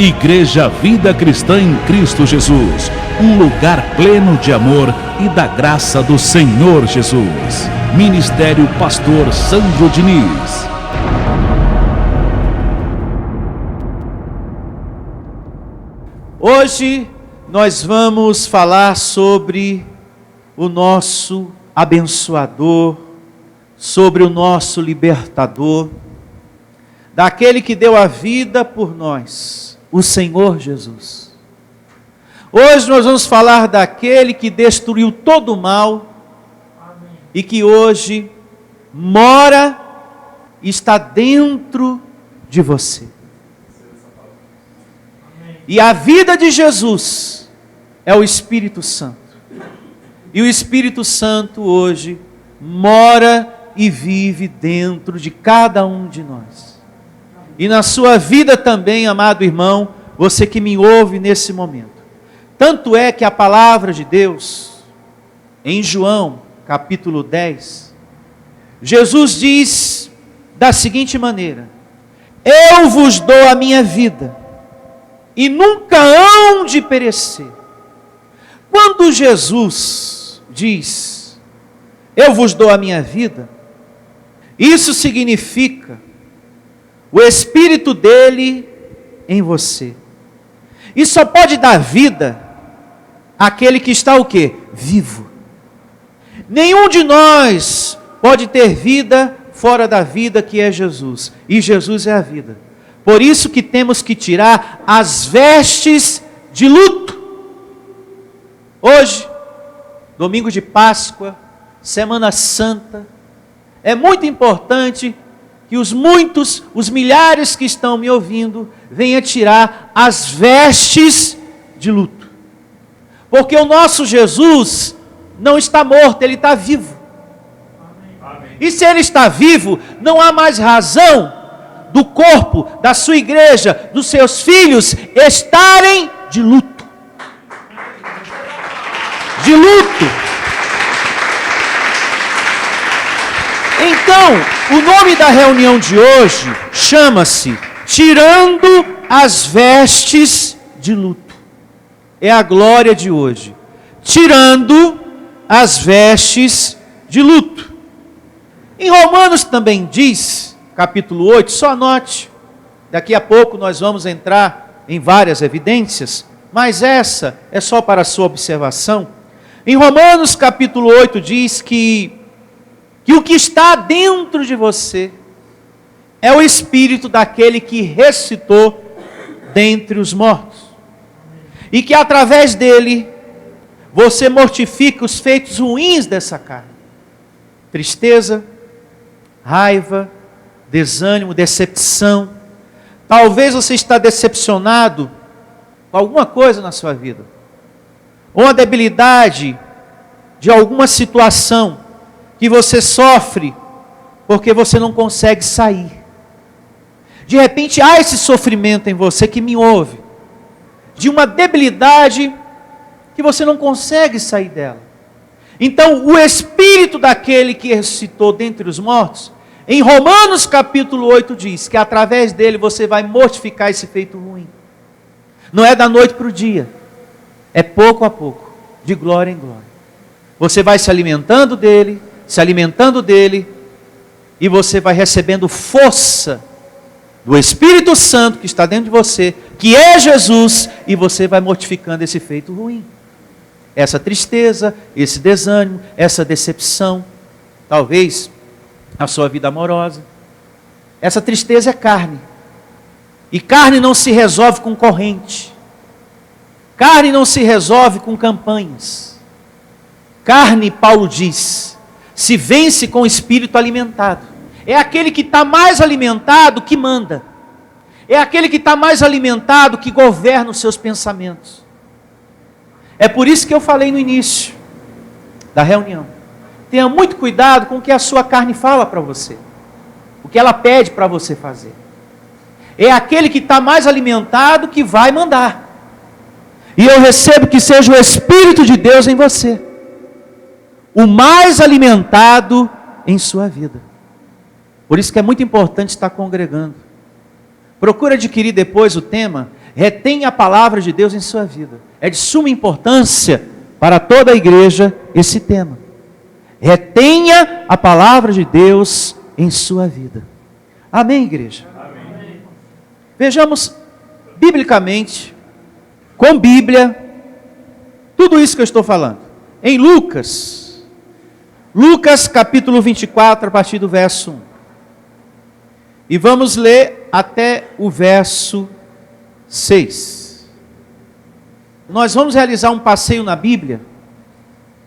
Igreja Vida Cristã em Cristo Jesus, um lugar pleno de amor e da graça do Senhor Jesus. Ministério Pastor Sandro Diniz. Hoje nós vamos falar sobre o nosso abençoador, sobre o nosso libertador, daquele que deu a vida por nós, o Senhor Jesus. Hoje nós vamos falar daquele que destruiu todo o mal e que hoje mora e está dentro de você. E a vida de Jesus é o Espírito Santo. E o Espírito Santo hoje mora e vive dentro de cada um de nós. E na sua vida também, amado irmão, você que me ouve nesse momento. Tanto é que a palavra de Deus, em João, capítulo 10, Jesus diz da seguinte maneira: eu vos dou a minha vida, e nunca hão de perecer. Quando Jesus diz, eu vos dou a minha vida, isso significa o Espírito dele em você. E só pode dar vida àquele que está o quê? Vivo. Nenhum de nós pode ter vida fora da vida que é Jesus. E Jesus é a vida. Por isso que temos que tirar as vestes de luto. Hoje, domingo de Páscoa, Semana Santa, é muito importante que os milhares que estão me ouvindo, venham tirar as vestes de luto. Porque o nosso Jesus não está morto, ele está vivo. Amém. E se ele está vivo, não há mais razão do corpo, da sua igreja, dos seus filhos estarem de luto. De luto. Então, o nome da reunião de hoje chama-se Tirando as Vestes de Luto. É a glória de hoje. Tirando as vestes de luto. Em Romanos também diz, capítulo 8, só anote, daqui a pouco nós vamos entrar em várias evidências, mas essa é só para a sua observação. Em Romanos capítulo 8 diz que o que está dentro de você é o Espírito daquele que ressuscitou dentre os mortos. E que através dele, você mortifica os feitos ruins dessa carne. Tristeza, raiva, desânimo, decepção. Talvez você está decepcionado com alguma coisa na sua vida. Ou a debilidade de alguma situação que você sofre porque você não consegue sair. De repente há esse sofrimento em você que me ouve, de uma debilidade que você não consegue sair dela. Então o Espírito daquele que ressuscitou dentre os mortos, em Romanos capítulo 8 diz que através dele você vai mortificar esse feito ruim. Não é da noite para o dia, é pouco a pouco, de glória em glória. Você vai se alimentando dele, e você vai recebendo força do Espírito Santo que está dentro de você, que é Jesus, e você vai mortificando esse feito ruim. Essa tristeza, esse desânimo, essa decepção, talvez a sua vida amorosa. Essa tristeza é carne. E carne não se resolve com corrente. Carne não se resolve com campanhas. Carne, Paulo diz, se vence com o espírito alimentado. É aquele que está mais alimentado que manda. É aquele que está mais alimentado que governa os seus pensamentos. É por isso que eu falei no início da reunião. Tenha muito cuidado com o que a sua carne fala para você. O que ela pede para você fazer. É aquele que está mais alimentado que vai mandar. E eu recebo que seja o Espírito de Deus em você. O mais alimentado em sua vida. Por isso que é muito importante estar congregando. Procura adquirir depois o tema Retenha a palavra de Deus em sua vida. É de suma importância para toda a igreja esse tema. Retenha a palavra de Deus em sua vida. Amém, igreja? Amém. Vejamos biblicamente, com Bíblia, tudo isso que eu estou falando. Em Lucas capítulo 24, a partir do verso 1. E vamos ler até o verso 6. Nós vamos realizar um passeio na Bíblia,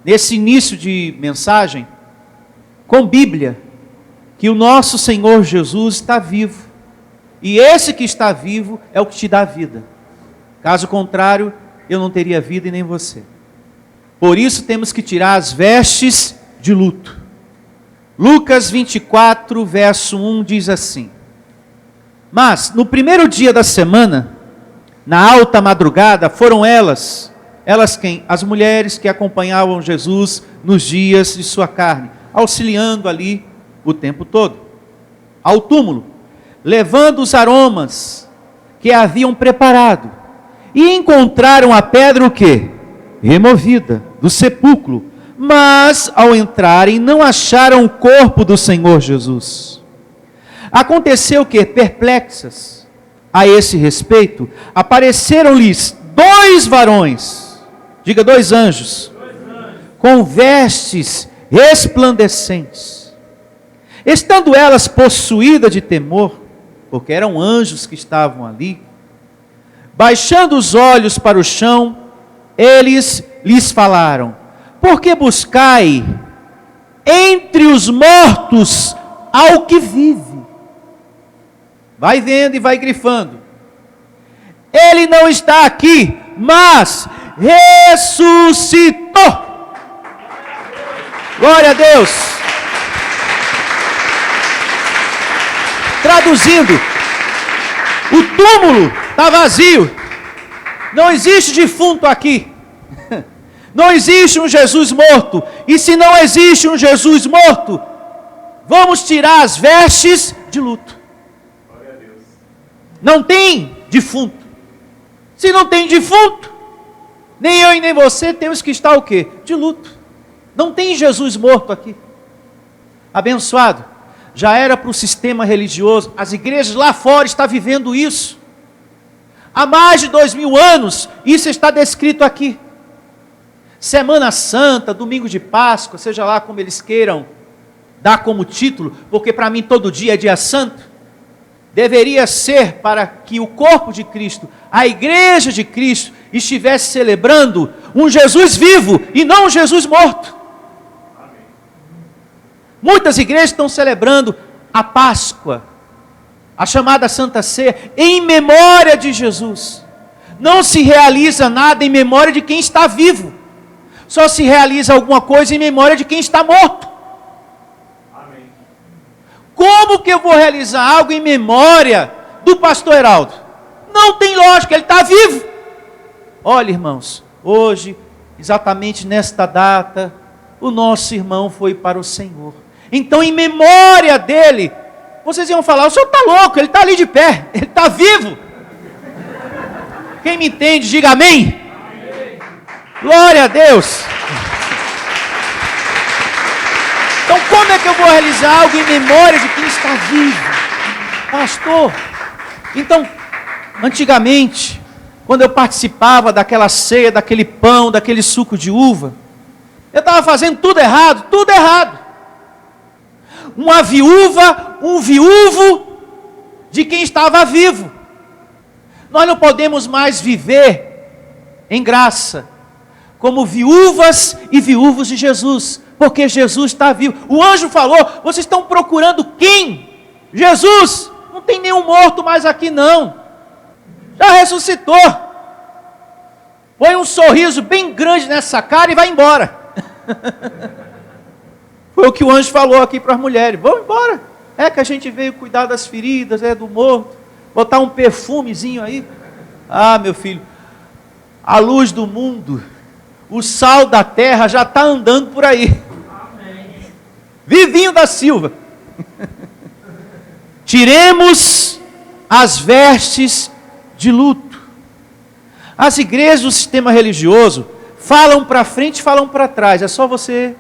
nesse início de mensagem, com Bíblia, que o nosso Senhor Jesus está vivo. E esse que está vivo é o que te dá vida. Caso contrário, eu não teria vida e nem você. Por isso temos que tirar as vestes de luto. Lucas 24, verso 1 diz assim: Mas no primeiro dia da semana, na alta madrugada, foram elas quem? As mulheres que acompanhavam Jesus nos dias de sua carne, auxiliando ali o tempo todo, ao túmulo, levando os aromas que haviam preparado, e encontraram a pedra o quê? Removida do sepulcro, mas ao entrarem não acharam o corpo do Senhor Jesus. Aconteceu que, perplexas a esse respeito, apareceram-lhes dois varões, diga dois anjos, com vestes resplandecentes. Estando elas possuídas de temor, porque eram anjos que estavam ali, baixando os olhos para o chão, eles lhes falaram: Por que buscai entre os mortos ao que vive? Vai vendo e vai grifando. Ele não está aqui, mas ressuscitou. Glória a Deus. Traduzindo, o túmulo está vazio. Não existe defunto aqui. Não existe um Jesus morto. E se não existe um Jesus morto, vamos tirar as vestes de luto. Não tem defunto. Se não tem defunto, nem eu e nem você temos que estar o quê? De luto. Não tem Jesus morto aqui. Abençoado. Já era para o sistema religioso. As igrejas lá fora estão vivendo isso. Há mais de 2000 anos, isso está descrito aqui. Semana Santa, Domingo de Páscoa, seja lá como eles queiram dar como título, porque para mim todo dia é dia santo. Deveria ser para que o corpo de Cristo, a igreja de Cristo, estivesse celebrando um Jesus vivo e não um Jesus morto. Amém. Muitas igrejas estão celebrando a Páscoa, a chamada Santa Ceia, em memória de Jesus. Não se realiza nada em memória de quem está vivo. Só se realiza alguma coisa em memória de quem está morto. Como que eu vou realizar algo em memória do pastor Heraldo? Não tem lógica, ele está vivo. Olha, irmãos, hoje, exatamente nesta data, o nosso irmão foi para o Senhor. Então, em memória dele, vocês iam falar: o senhor está louco, ele está ali de pé, ele está vivo. Quem me entende, diga amém. Amém. Glória a Deus. Então, como é que eu vou realizar algo em memória de quem está vivo? Pastor, então, antigamente, quando eu participava daquela ceia, daquele pão, daquele suco de uva, eu estava fazendo tudo errado, tudo errado. Uma viúva, um viúvo de quem estava vivo. Nós não podemos mais viver em graça, como viúvas e viúvos de Jesus, porque Jesus está vivo. O anjo falou: vocês estão procurando quem? Jesus. Não tem nenhum morto mais aqui não. Já ressuscitou. Põe um sorriso bem grande nessa cara e vai embora. Foi o que o anjo falou aqui para as mulheres: vamos embora. É que a gente veio cuidar das feridas, do morto, botar um perfumezinho aí. Ah, meu filho, a luz do mundo, o sal da terra já está andando por aí. Vivinho da Silva. Tiremos as vestes de luto. As igrejas do sistema religioso falam para frente e falam para trás. É só você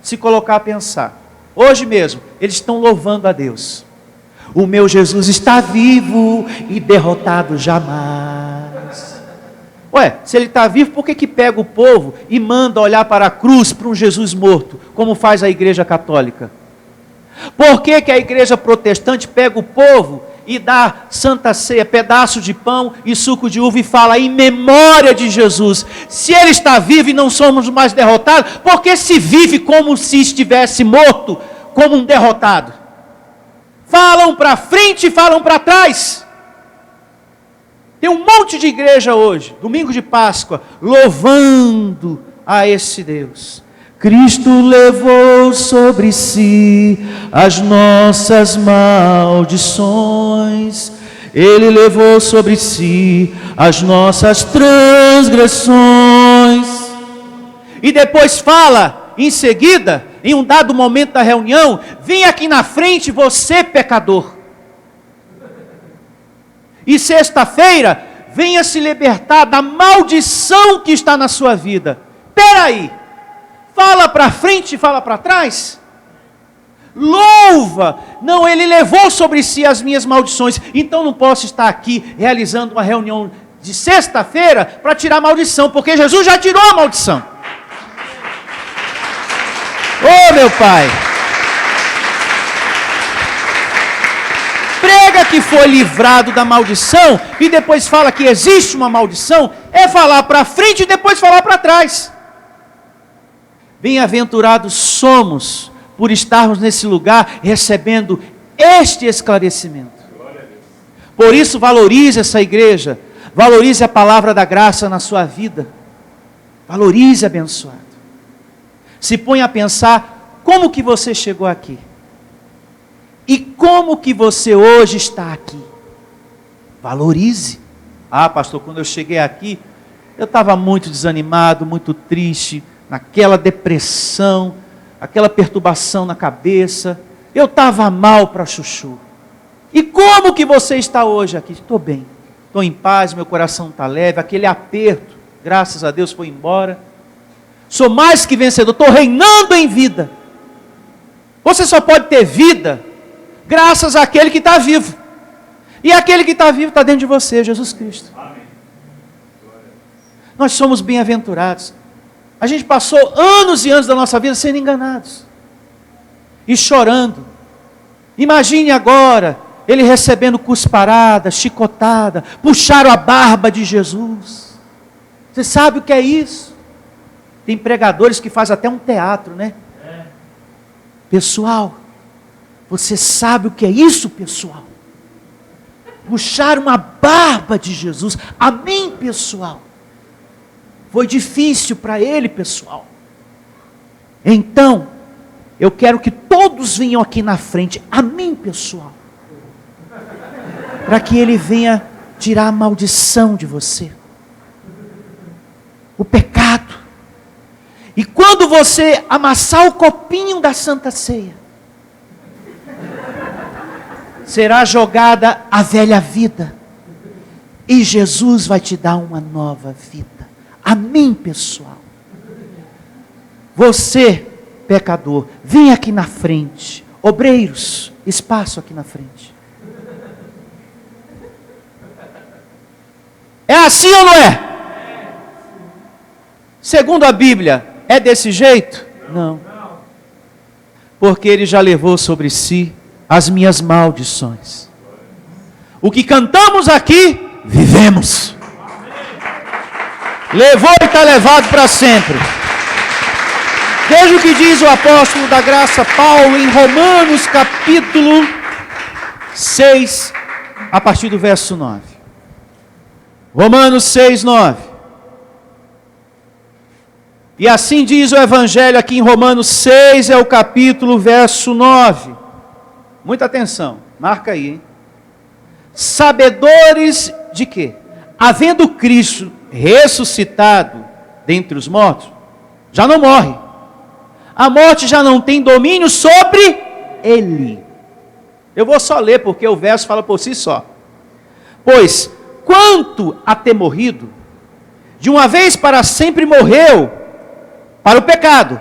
se colocar a pensar. Hoje mesmo, eles estão louvando a Deus. O meu Jesus está vivo e derrotado jamais. Ué, se ele está vivo, por que pega o povo e manda olhar para a cruz, para um Jesus morto, como faz a igreja católica? Por que a igreja protestante pega o povo e dá santa ceia, pedaço de pão e suco de uva e fala em memória de Jesus? Se ele está vivo e não somos mais derrotados, por que se vive como se estivesse morto, como um derrotado? Falam para frente e falam para trás. Tem um monte de igreja hoje, domingo de Páscoa, louvando a esse Deus. Cristo levou sobre si as nossas maldições. Ele levou sobre si as nossas transgressões. E depois fala, em seguida, em um dado momento da reunião, vem aqui na frente você, pecador. E sexta-feira, venha se libertar da maldição que está na sua vida. Espera aí. Fala para frente e fala para trás. Louva. Não, ele levou sobre si as minhas maldições. Então não posso estar aqui realizando uma reunião de sexta-feira para tirar a maldição, porque Jesus já tirou a maldição. Oh, meu Pai. Prega que foi livrado da maldição e depois fala que existe uma maldição, é falar para frente e depois falar para trás. Bem-aventurados somos por estarmos nesse lugar recebendo este esclarecimento. Por isso valorize essa igreja, valorize a palavra da graça na sua vida, valorize, abençoado. Se ponha a pensar como que você chegou aqui e como que você hoje está aqui. Valorize. Ah, pastor, quando eu cheguei aqui, eu estava muito desanimado, muito triste, naquela depressão, aquela perturbação na cabeça, eu estava mal para chuchu. E como que você está hoje aqui? Estou bem, estou em paz, meu coração está leve, aquele aperto, graças a Deus, foi embora. Sou mais que vencedor, estou reinando em vida. Você só pode ter vida graças àquele que está vivo. E aquele que está vivo está dentro de você, Jesus Cristo. Amém. Nós somos bem-aventurados. A gente passou anos e anos da nossa vida sendo enganados e chorando. Imagine agora ele recebendo cusparada, chicotada, puxaram a barba de Jesus. Você sabe o que é isso? Tem pregadores que fazem até um teatro, né? Pessoal, você sabe o que é isso, pessoal? Puxaram a barba de Jesus. Amém, pessoal? Foi difícil para ele, pessoal. Então, eu quero que todos venham aqui na frente. Amém, pessoal? Para que ele venha tirar a maldição de você. O pecado. E quando você amassar o copinho da Santa Ceia, será jogada a velha vida. E Jesus vai te dar uma nova vida. Amém, pessoal? Você, pecador, vem aqui na frente. Obreiros, espaço aqui na frente. É assim ou não é? Segundo a Bíblia, é desse jeito? Não. Porque ele já levou sobre si as minhas maldições. O que cantamos aqui, vivemos. Levou e está levado para sempre. Veja o que diz o apóstolo da graça Paulo em Romanos capítulo 6, a partir do verso 9. Romanos 6, 9. E assim diz o Evangelho aqui em Romanos 6, é o capítulo, verso 9. Muita atenção, marca aí, hein? Sabedores de quê? Havendo Cristo ressuscitado dentre os mortos, já não morre. A morte já não tem domínio sobre ele. Eu vou só ler, porque o verso fala por si só. Pois, quanto a ter morrido, de uma vez para sempre morreu para o pecado.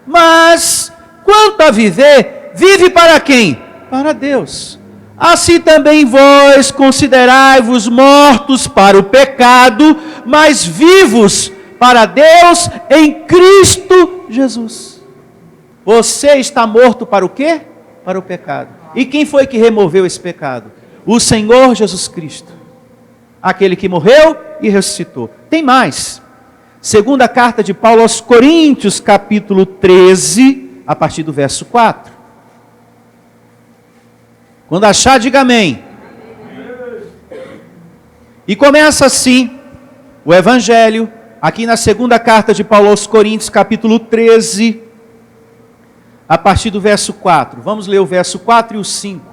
Mas, quanto a viver, vive para quem? Para Deus. Assim também vós considerai-vos mortos para o pecado, mas vivos para Deus em Cristo Jesus. Você está morto para o quê? Para o pecado. E quem foi que removeu esse pecado? O Senhor Jesus Cristo. Aquele que morreu e ressuscitou. Tem mais. Segunda carta de Paulo aos Coríntios, capítulo 13, a partir do verso 4. Quando achar, diga amém. E começa assim o Evangelho, aqui na segunda carta de Paulo aos Coríntios, capítulo 13, a partir do verso 4. Vamos ler o verso 4 e o 5.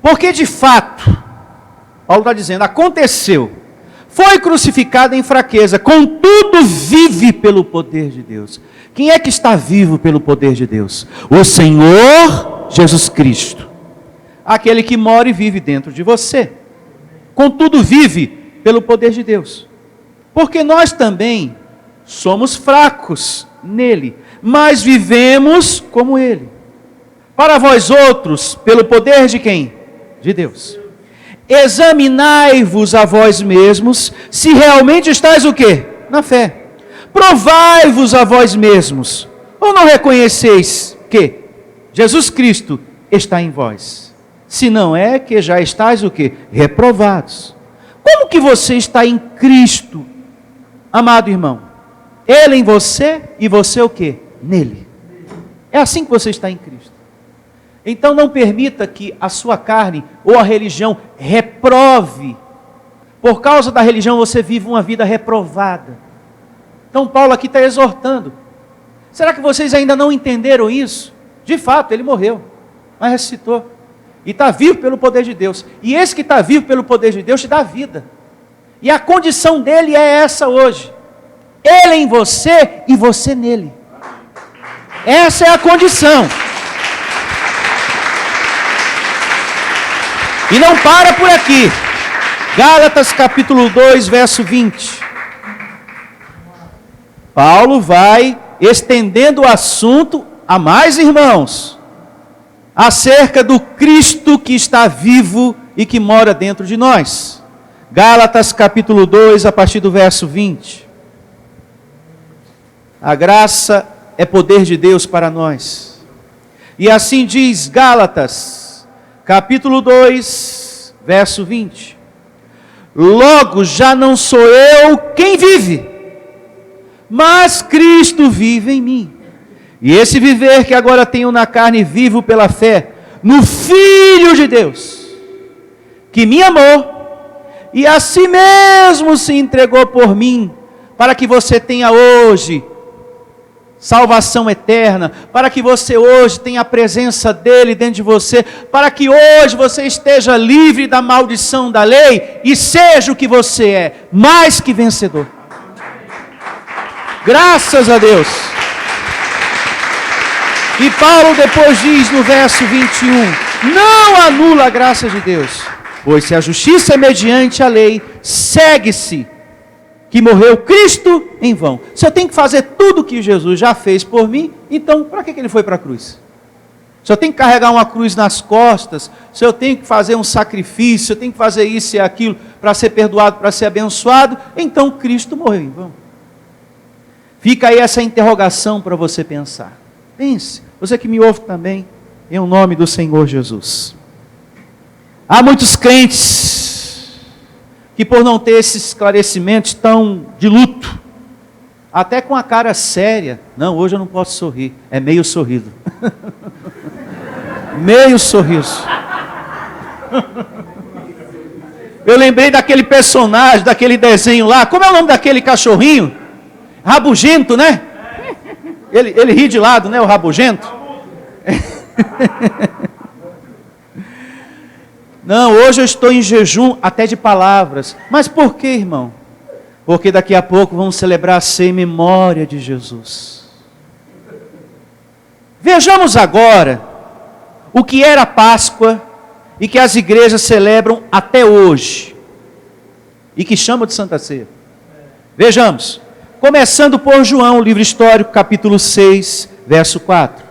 Porque de fato, Paulo está dizendo, aconteceu, foi crucificado em fraqueza, contudo vive pelo poder de Deus. Quem é que está vivo pelo poder de Deus? O Senhor Jesus Cristo. Aquele que mora e vive dentro de você. Contudo vive pelo poder de Deus. Porque nós também somos fracos nele, mas vivemos como ele. Para vós outros, pelo poder de quem? De Deus. Examinai-vos a vós mesmos, se realmente estáis o quê? Na fé. Provai-vos a vós mesmos, ou não reconheceis que Jesus Cristo está em vós? Se não é que já estáis o quê? Reprovados. Como que você está em Cristo, amado irmão? Ele em você e você o quê? Nele. É assim que você está em Cristo. Então não permita que a sua carne ou a religião reprove. Por causa da religião você vive uma vida reprovada. Então Paulo aqui está exortando. Será que vocês ainda não entenderam isso? De fato, ele morreu, mas ressuscitou. E está vivo pelo poder de Deus. E esse que está vivo pelo poder de Deus te dá vida. E a condição dele é essa hoje. Ele em você e você nele. Essa é a condição. E não para por aqui. Gálatas capítulo 2, verso 20. Paulo vai estendendo o assunto a mais irmãos, acerca do Cristo que está vivo e que mora dentro de nós. Gálatas capítulo 2, a partir do verso 20. A graça é poder de Deus para nós. E assim diz Gálatas, capítulo 2, verso 20. Logo já não sou eu quem vive, mas Cristo vive em mim. E esse viver que agora tenho na carne, vivo pela fé no Filho de Deus, que me amou e a si mesmo se entregou por mim, para que você tenha hoje salvação eterna, para que você hoje tenha a presença dele dentro de você, para que hoje você esteja livre da maldição da lei e seja o que você é, mais que vencedor. Graças a Deus. E Paulo depois diz no verso 21, não anula a graça de Deus, pois se a justiça é mediante a lei, segue-se que morreu Cristo em vão. Se eu tenho que fazer tudo o que Jesus já fez por mim, então para que ele foi para a cruz? Se eu tenho que carregar uma cruz nas costas, se eu tenho que fazer um sacrifício, se eu tenho que fazer isso e aquilo para ser perdoado, para ser abençoado, então Cristo morreu em vão. Fica aí essa interrogação para você pensar. Pense, você que me ouve também, em nome do Senhor Jesus. Há muitos crentes que por não ter esse esclarecimento estão de luto, até com a cara séria. Não, hoje eu não posso sorrir, é meio sorriso. Meio sorriso. Eu lembrei daquele personagem, daquele desenho lá, como é o nome daquele cachorrinho? Rabugento, né? Ele ri de lado, né, o rabugento? Não, hoje eu estou em jejum até de palavras. Mas por que, irmão? Porque daqui a pouco vamos celebrar a ceia em memória de Jesus. Vejamos agora o que era a Páscoa e que as igrejas celebram até hoje. E que chamam de Santa Ceia. Vejamos, começando por João, livro histórico, capítulo 6, verso 4.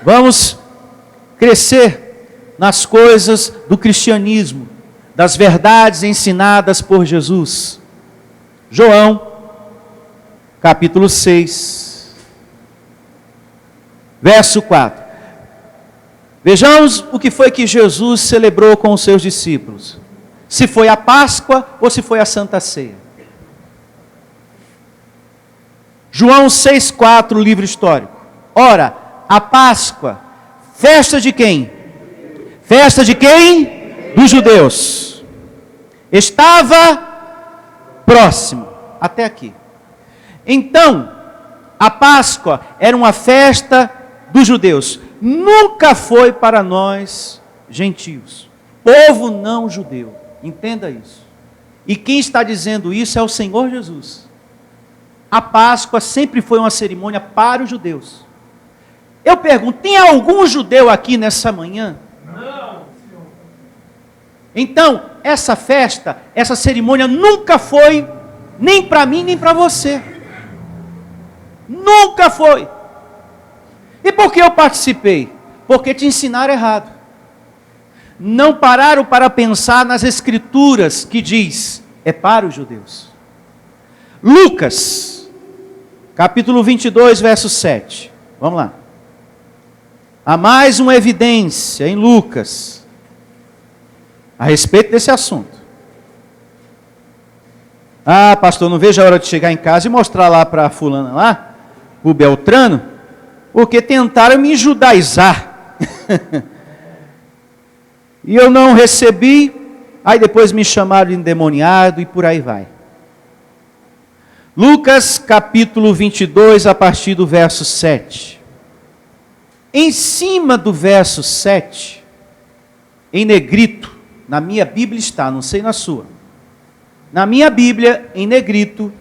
Vamos crescer nas coisas do cristianismo, das verdades ensinadas por Jesus. João, capítulo 6, verso 4. Vejamos o que foi que Jesus celebrou com os seus discípulos. Se foi a Páscoa ou se foi a Santa Ceia. João 6,4, livro histórico. Ora, a Páscoa, festa de quem? Festa de quem? Dos judeus. Estava próximo, até aqui. Então, a Páscoa era uma festa dos judeus. Nunca foi para nós, gentios. Povo não judeu. Entenda isso. E quem está dizendo isso é o Senhor Jesus. A Páscoa sempre foi uma cerimônia para os judeus. Eu pergunto, tem algum judeu aqui nessa manhã? Não, Senhor. Então, essa festa, essa cerimônia nunca foi nem para mim, nem para você. Nunca foi. E por que eu participei? Porque te ensinaram errado. Não pararam para pensar nas escrituras que diz, é para os judeus. Lucas, capítulo 22, verso 7. Vamos lá. Há mais uma evidência em Lucas a respeito desse assunto. Ah, pastor, não vejo a hora de chegar em casa e mostrar lá para a fulana lá, o Beltrano, porque tentaram me judaizar. E eu não recebi, aí depois me chamaram de endemoniado e por aí vai. Lucas capítulo 22, a partir do verso 7. Em cima do verso 7, em negrito, na minha Bíblia está, não sei na sua. Na minha Bíblia, em negrito,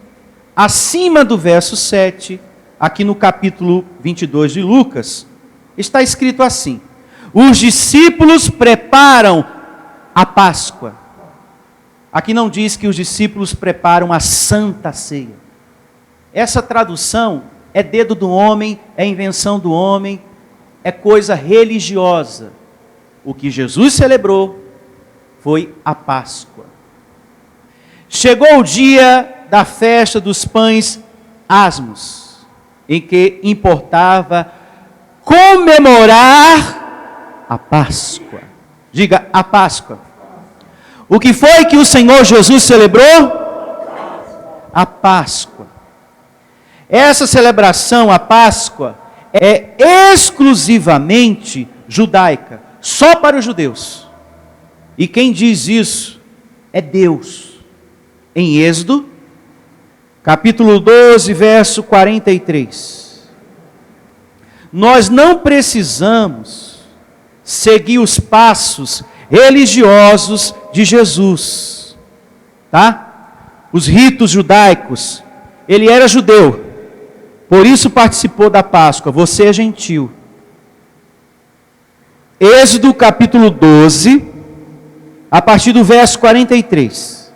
acima do verso 7, aqui no capítulo 22 de Lucas, está escrito assim: os discípulos preparam a Páscoa. Aqui não diz que os discípulos preparam a Santa Ceia. Essa tradução é dedo do homem, é invenção do homem, é coisa religiosa. O que Jesus celebrou foi a Páscoa. Chegou o dia da festa dos pães asmos, em que importava comemorar a Páscoa. Diga, a Páscoa. O que foi que o Senhor Jesus celebrou? A Páscoa. Essa celebração, a Páscoa, é exclusivamente judaica, só para os judeus. E quem diz isso é Deus. Em Êxodo, capítulo 12, verso 43. Nós não precisamos seguir os passos religiosos de Jesus, tá? Os ritos judaicos. Ele era judeu, por isso participou da Páscoa. Você é gentil. Êxodo capítulo 12, a partir do verso 43.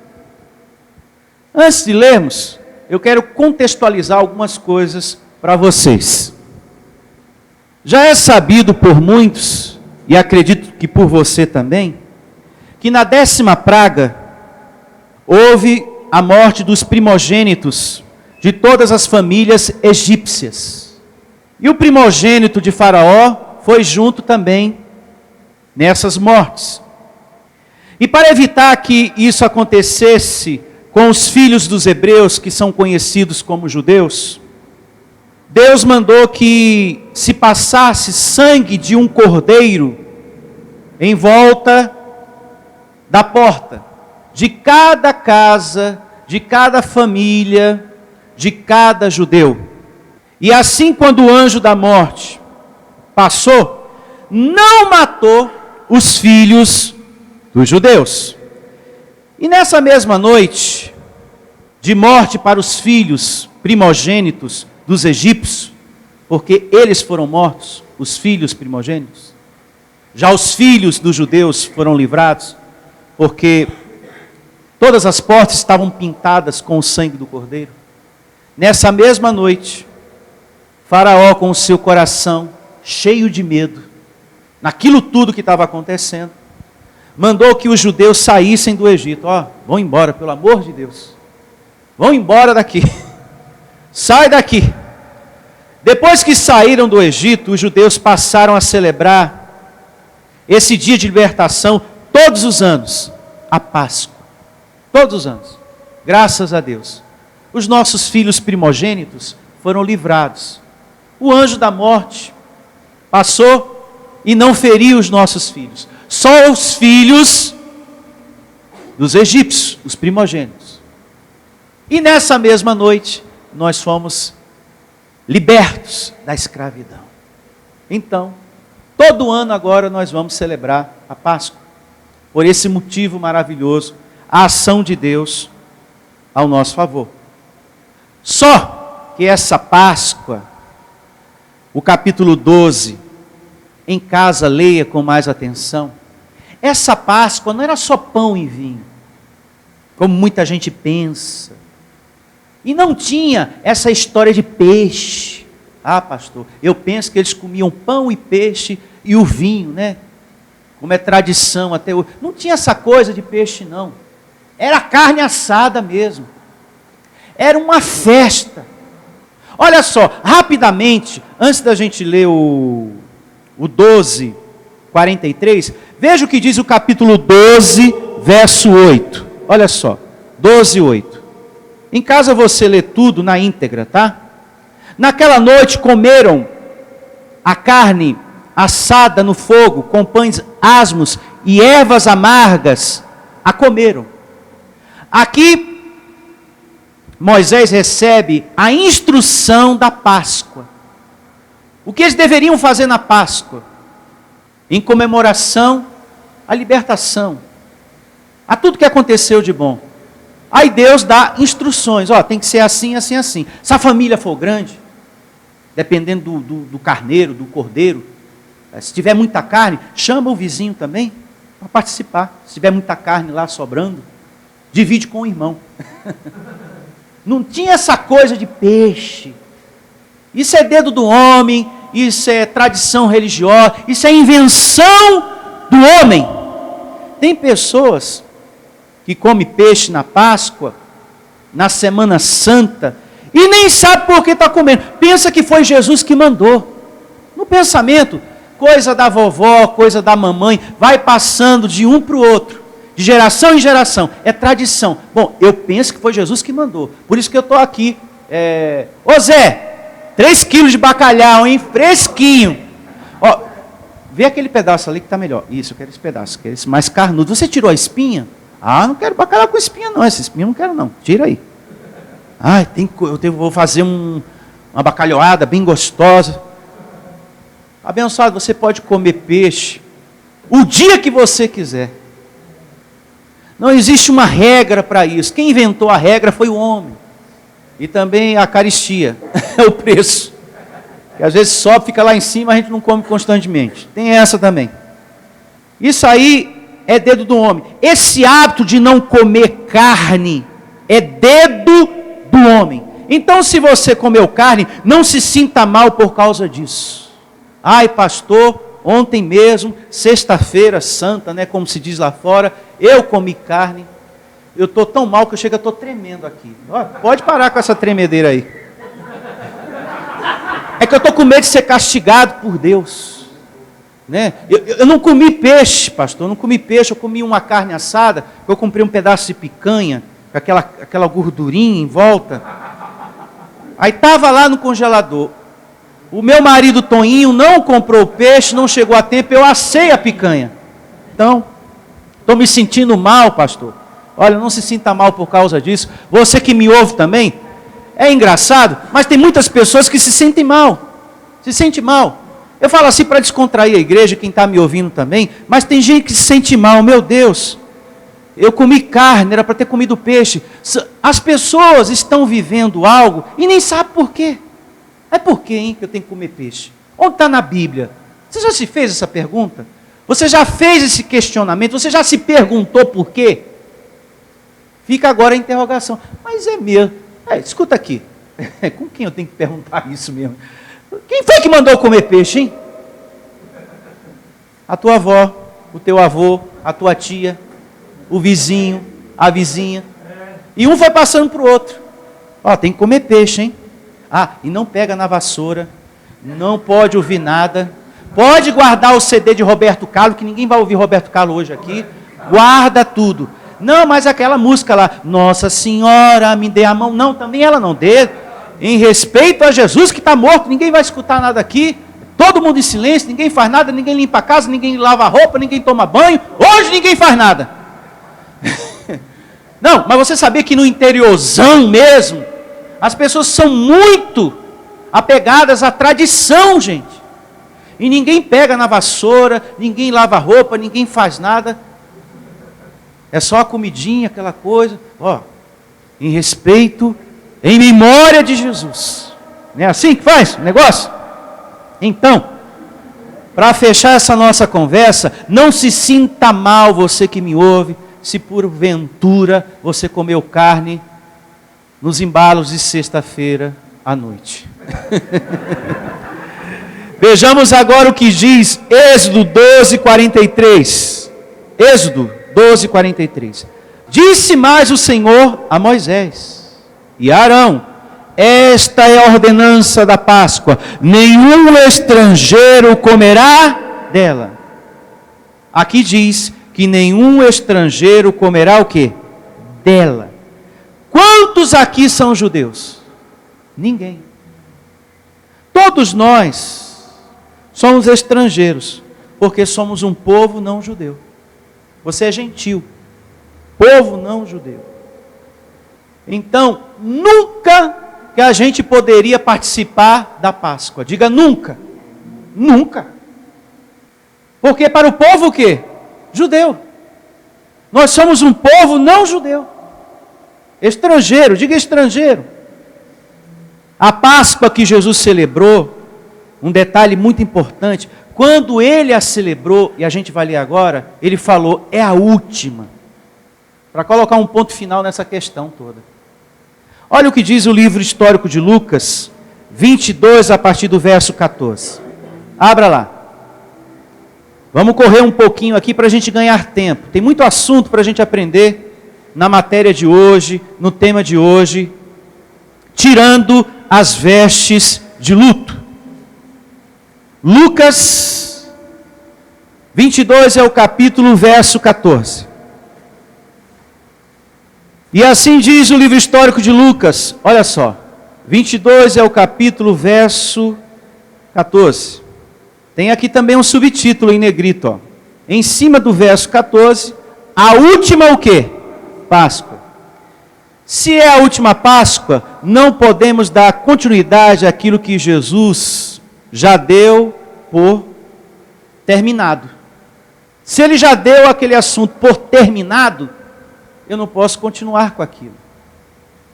Antes de lermos, eu quero contextualizar algumas coisas para vocês. Já é sabido por muitos, e acredito que por você também, que na 10ª praga houve a morte dos primogênitos de todas as famílias egípcias. E o primogênito de Faraó foi junto também nessas mortes. E para evitar que isso acontecesse com os filhos dos hebreus, que são conhecidos como judeus, Deus mandou que se passasse sangue de um cordeiro em volta da porta de cada casa, de cada família, de cada judeu. E assim, quando o anjo da morte passou, não matou os filhos dos judeus. E nessa mesma noite de morte para os filhos primogênitos dos egípcios, porque eles foram mortos, os filhos primogênitos, já os filhos dos judeus foram livrados, porque Todas as portas estavam pintadas com o sangue do Cordeiro. Nessa mesma noite, Faraó, com o seu coração cheio de medo, naquilo tudo que estava acontecendo, mandou que os judeus saíssem do Egito. Vão embora, pelo amor de Deus. Vão embora daqui. Sai daqui. Depois que saíram do Egito, os judeus passaram a celebrar esse dia de libertação todos os anos, a Páscoa. Todos os anos. Graças a Deus. Os nossos filhos primogênitos foram livrados. O anjo da morte passou e não feriu os nossos filhos. Só os filhos dos egípcios, os primogênitos. E nessa mesma noite, nós fomos libertos da escravidão. Então, todo ano agora nós vamos celebrar a Páscoa. Por esse motivo maravilhoso, a ação de Deus ao nosso favor. Só que essa Páscoa, o capítulo 12, em casa leia com mais atenção, essa Páscoa não era só pão e vinho, como muita gente pensa. E não tinha essa história de peixe. Pastor, eu penso que eles comiam pão e peixe e o vinho, né? Como é tradição até hoje. Não tinha essa coisa de peixe, não. Era carne assada mesmo. Era uma festa. Olha só, rapidamente, antes da gente ler o 12, 43, veja o que diz o capítulo 12, verso 8. Olha só, 12, 8. Em casa você lê tudo na íntegra, tá? Naquela noite comeram a carne assada no fogo, com pães asmos e ervas amargas, a comeram. Aqui, Moisés recebe a instrução da Páscoa. O que eles deveriam fazer na Páscoa? Em comemoração à libertação, a tudo que aconteceu de bom. Aí Deus dá instruções, tem que ser assim, assim, assim. Se a família for grande, dependendo do carneiro, do cordeiro, se tiver muita carne, chama o vizinho também para participar. Se tiver muita carne lá sobrando, divide com o irmão. Não tinha essa coisa de peixe. Isso é dedo do homem, isso é tradição religiosa, isso é invenção do homem. Tem pessoas que comem peixe na Páscoa, na Semana Santa, e nem sabe por que está comendo. Pensa que foi Jesus que mandou. No pensamento, coisa da vovó, coisa da mamãe, vai passando de um para o outro, de geração em geração, é tradição. Bom, eu penso que foi Jesus que mandou, por isso que eu estou aqui. Ô Zé, 3 quilos de bacalhau, hein? Fresquinho. Vê aquele pedaço ali que está melhor. Isso, eu quero esse pedaço, quero esse mais carnudo. Você tirou a espinha? Não quero bacalhau com espinha não, essa espinha eu não quero não, tira aí. Vou fazer uma bacalhoada bem gostosa. Abençoado, você pode comer peixe o dia que você quiser. Não existe uma regra para isso. Quem inventou a regra foi o homem. E também a caristia, é o preço. Que às vezes sobe, fica lá em cima, a gente não come constantemente. Tem essa também. Isso aí é dedo do homem. Esse hábito de não comer carne é dedo do homem. Então, se você comeu carne, não se sinta mal por causa disso. Pastor, ontem mesmo, sexta-feira santa, né, como se diz lá fora, eu comi carne. Eu estou tão mal que eu estou tremendo aqui. Pode parar com essa tremedeira aí. É que eu estou com medo de ser castigado por Deus. Né? Eu não comi peixe, pastor, eu não comi peixe, eu comi uma carne assada, eu comprei um pedaço de picanha, com aquela gordurinha em volta. Aí estava lá no congelador. O meu marido Toninho não comprou o peixe, não chegou a tempo, eu assei a picanha. Então, estou me sentindo mal, pastor. Olha, não se sinta mal por causa disso. Você que me ouve também, é engraçado, mas tem muitas pessoas que se sentem mal. Se sente mal. Eu falo assim para descontrair a igreja, quem está me ouvindo também, mas tem gente que se sente mal. Meu Deus, eu comi carne, era para ter comido peixe. As pessoas estão vivendo algo e nem sabem por quê. É por quê, hein, que eu tenho que comer peixe? Onde está na Bíblia? Você já se fez essa pergunta? Você já fez esse questionamento? Você já se perguntou por quê? Fica agora a interrogação. Mas é mesmo. Escuta aqui. Com quem eu tenho que perguntar isso mesmo? Quem foi que mandou comer peixe, hein? A tua avó, o teu avô, a tua tia, o vizinho, a vizinha. E um foi passando para o outro. Tem que comer peixe, hein? E não pega na vassoura. Não pode ouvir nada. Pode guardar o CD de Roberto Carlos, que ninguém vai ouvir Roberto Carlos hoje aqui. Guarda tudo. Não, mas aquela música lá, Nossa Senhora, me dê a mão. Não, também ela não dê. Em respeito a Jesus que está morto, ninguém vai escutar nada aqui. Todo mundo em silêncio, ninguém faz nada, ninguém limpa a casa, ninguém lava a roupa, ninguém toma banho. Hoje ninguém faz nada. Não, mas você sabia que no interiorzão mesmo, as pessoas são muito apegadas à tradição, gente. E ninguém pega na vassoura, ninguém lava a roupa, ninguém faz nada. É só a comidinha, aquela coisa. Em respeito, em memória de Jesus. Não é assim que faz o negócio? Então, para fechar essa nossa conversa, não se sinta mal você que me ouve, se porventura você comeu carne nos embalos de sexta-feira à noite. Vejamos agora o que diz Êxodo 12:43. Êxodo 12:43. Disse mais o Senhor a Moisés e a Arão: esta é a ordenança da Páscoa, nenhum estrangeiro comerá dela. Aqui diz que nenhum estrangeiro comerá o quê? Dela. Quantos aqui são judeus? Ninguém. Todos nós somos estrangeiros, porque somos um povo não judeu. Você é gentil, povo não judeu. Então, nunca que a gente poderia participar da Páscoa. Diga nunca. Nunca. Porque para o povo o quê? Judeu. Nós somos um povo não judeu. Estrangeiro, diga estrangeiro. A Páscoa que Jesus celebrou, um detalhe muito importante, quando ele a celebrou, e a gente vai ler agora, ele falou, é a última. Para colocar um ponto final nessa questão toda. Olha o que diz o livro histórico de Lucas, 22, a partir do verso 14. Abra lá. Vamos correr um pouquinho aqui para a gente ganhar tempo. Tem muito assunto para a gente aprender na matéria de hoje, no tema de hoje, tirando as vestes de luto. Lucas 22 é o capítulo, verso 14. E assim diz o livro histórico de Lucas, olha só, 22 é o capítulo, verso 14. Tem aqui também um subtítulo em negrito, ó. Em cima do verso 14, a última o quê? Páscoa. Se é a última Páscoa, não podemos dar continuidade àquilo que Jesus já deu por terminado. Se ele já deu aquele assunto por terminado, eu não posso continuar com aquilo.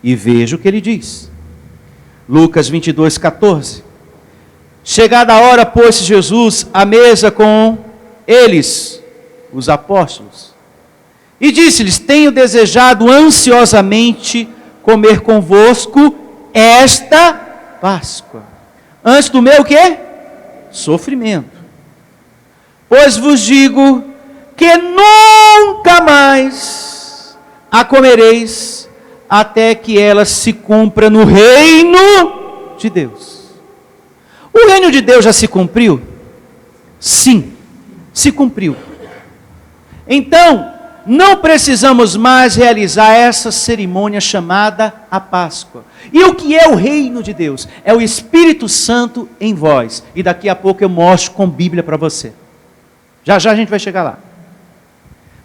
E veja o que ele diz. Lucas 22, 14. Chegada a hora, pôs-se Jesus à mesa com eles, os apóstolos. E disse-lhes, tenho desejado ansiosamente comer convosco esta Páscoa. Antes do meu o quê? Sofrimento. Pois vos digo que nunca mais a comereis, até que ela se cumpra no reino de Deus. O reino de Deus já se cumpriu? Sim, se cumpriu. Então, não precisamos mais realizar essa cerimônia chamada a Páscoa. E o que é o reino de Deus? É o Espírito Santo em vós. E daqui a pouco eu mostro com Bíblia para você. Já já a gente vai chegar lá.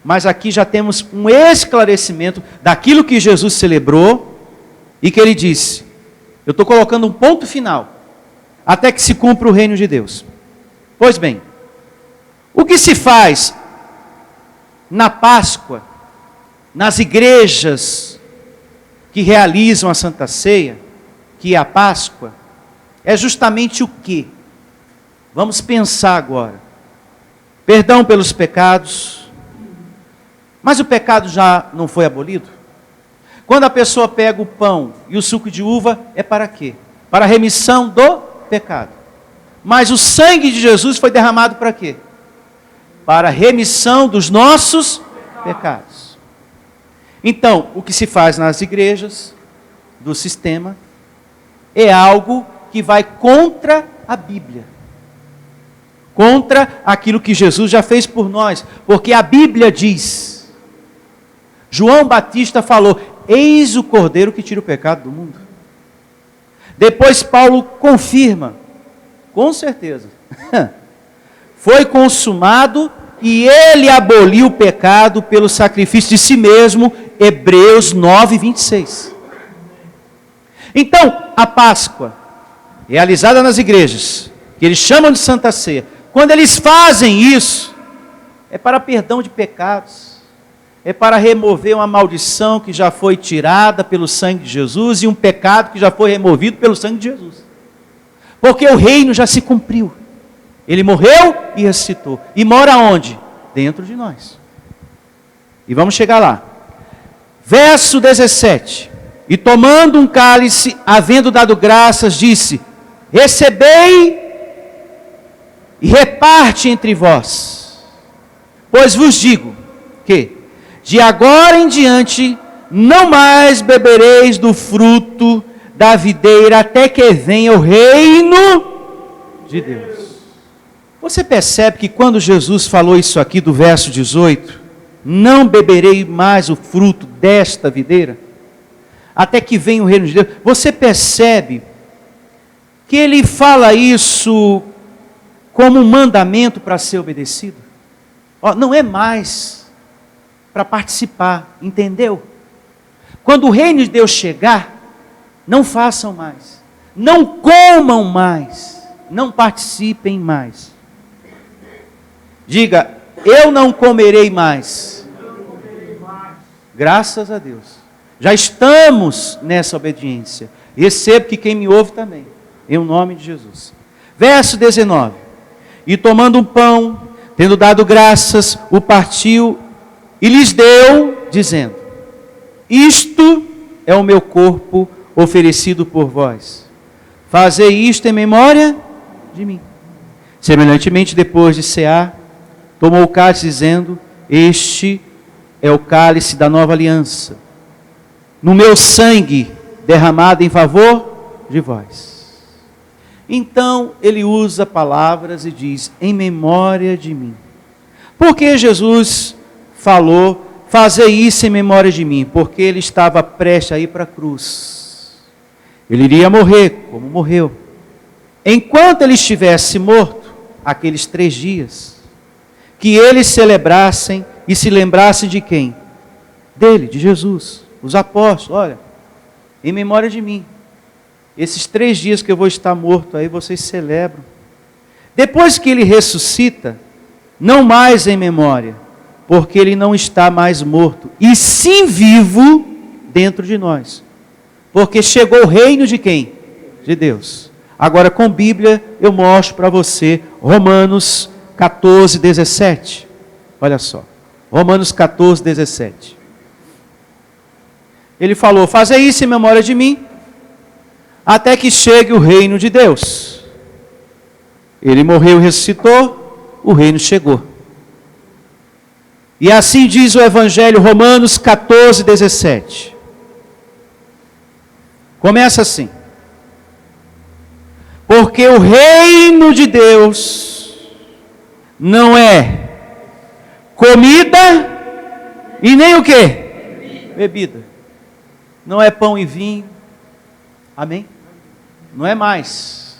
Mas aqui já temos um esclarecimento daquilo que Jesus celebrou e que ele disse, eu estou colocando um ponto final, até que se cumpra o reino de Deus. Pois bem, o que se faz na Páscoa, nas igrejas que realizam a Santa Ceia, que é a Páscoa, é justamente o quê? Vamos pensar agora. Perdão pelos pecados. Mas o pecado já não foi abolido? Quando a pessoa pega o pão e o suco de uva, é para quê? Para a remissão do pecado. Mas o sangue de Jesus foi derramado para quê? Para a remissão dos nossos pecados. Então, o que se faz nas igrejas do sistema é algo que vai contra a Bíblia. Contra aquilo que Jesus já fez por nós. Porque a Bíblia diz, João Batista falou, eis o Cordeiro que tira o pecado do mundo. Depois Paulo confirma, com certeza, foi consumado e ele aboliu o pecado pelo sacrifício de si mesmo, Hebreus 9, 26. Então, a Páscoa, realizada nas igrejas, que eles chamam de Santa Ceia, quando eles fazem isso, é para perdão de pecados, é para remover uma maldição que já foi tirada pelo sangue de Jesus e um pecado que já foi removido pelo sangue de Jesus. Porque o reino já se cumpriu. Ele morreu e ressuscitou. E mora onde? Dentro de nós. E vamos chegar lá. Verso 17. E tomando um cálice, havendo dado graças, disse, recebei e reparte entre vós. Pois vos digo que, de agora em diante, não mais bebereis do fruto da videira, até que venha o reino de Deus. Você percebe que quando Jesus falou isso aqui do verso 18, não beberei mais o fruto desta videira, até que venha o reino de Deus, você percebe que ele fala isso como um mandamento para ser obedecido? Não é mais para participar, entendeu? Quando o reino de Deus chegar, não façam mais, não comam mais, não participem mais. Diga, eu não comerei mais. Graças a Deus. Já estamos nessa obediência. Recebo que quem me ouve também, em nome de Jesus. Verso 19. E tomando um pão, tendo dado graças, o partiu e lhes deu, dizendo, isto é o meu corpo oferecido por vós. Fazei isto em memória de mim. Semelhantemente, depois de cear, tomou o cálice, dizendo, este é o cálice da nova aliança, no meu sangue derramado em favor de vós. Então, ele usa palavras e diz, em memória de mim. Porque Jesus falou, fazei isso em memória de mim, porque ele estava prestes a ir para a cruz. Ele iria morrer, como morreu. Enquanto ele estivesse morto, aqueles 3 dias, que eles celebrassem e se lembrassem de quem? Dele, de Jesus. Os apóstolos, olha, em memória de mim. Esses 3 dias que eu vou estar morto, aí vocês celebram. Depois que ele ressuscita, não mais em memória, porque ele não está mais morto, e sim vivo dentro de nós. Porque chegou o reino de quem? De Deus. Agora com Bíblia eu mostro para você Romanos 14, 17. Olha só. Romanos 14, 17. Ele falou, fazei isso em memória de mim, até que chegue o reino de Deus. Ele morreu e ressuscitou, o reino chegou. E assim diz o Evangelho, Romanos 14, 17. Começa assim. Porque o reino de Deus não é comida e nem o quê? Bebida. Não é pão e vinho. Amém? Não é mais.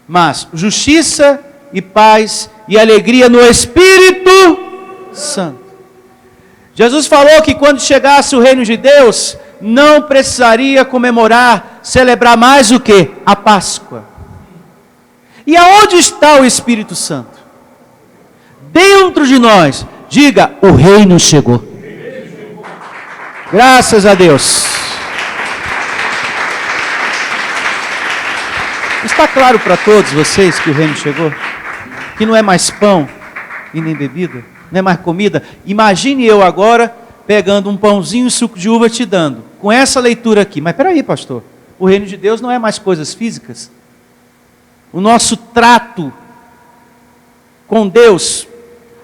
Mas justiça e paz e alegria no Espírito Santo. Jesus falou que quando chegasse o reino de Deus, não precisaria comemorar, celebrar mais o que? A Páscoa. E aonde está o Espírito Santo? Dentro de nós. Diga, o reino chegou. Graças a Deus. Está claro para todos vocês que o reino chegou? Que não é mais pão e nem bebida, não é mais comida. Imagine eu agora pegando um pãozinho e suco de uva te dando, com essa leitura aqui. Mas peraí, pastor, o reino de Deus não é mais coisas físicas? O nosso trato com Deus,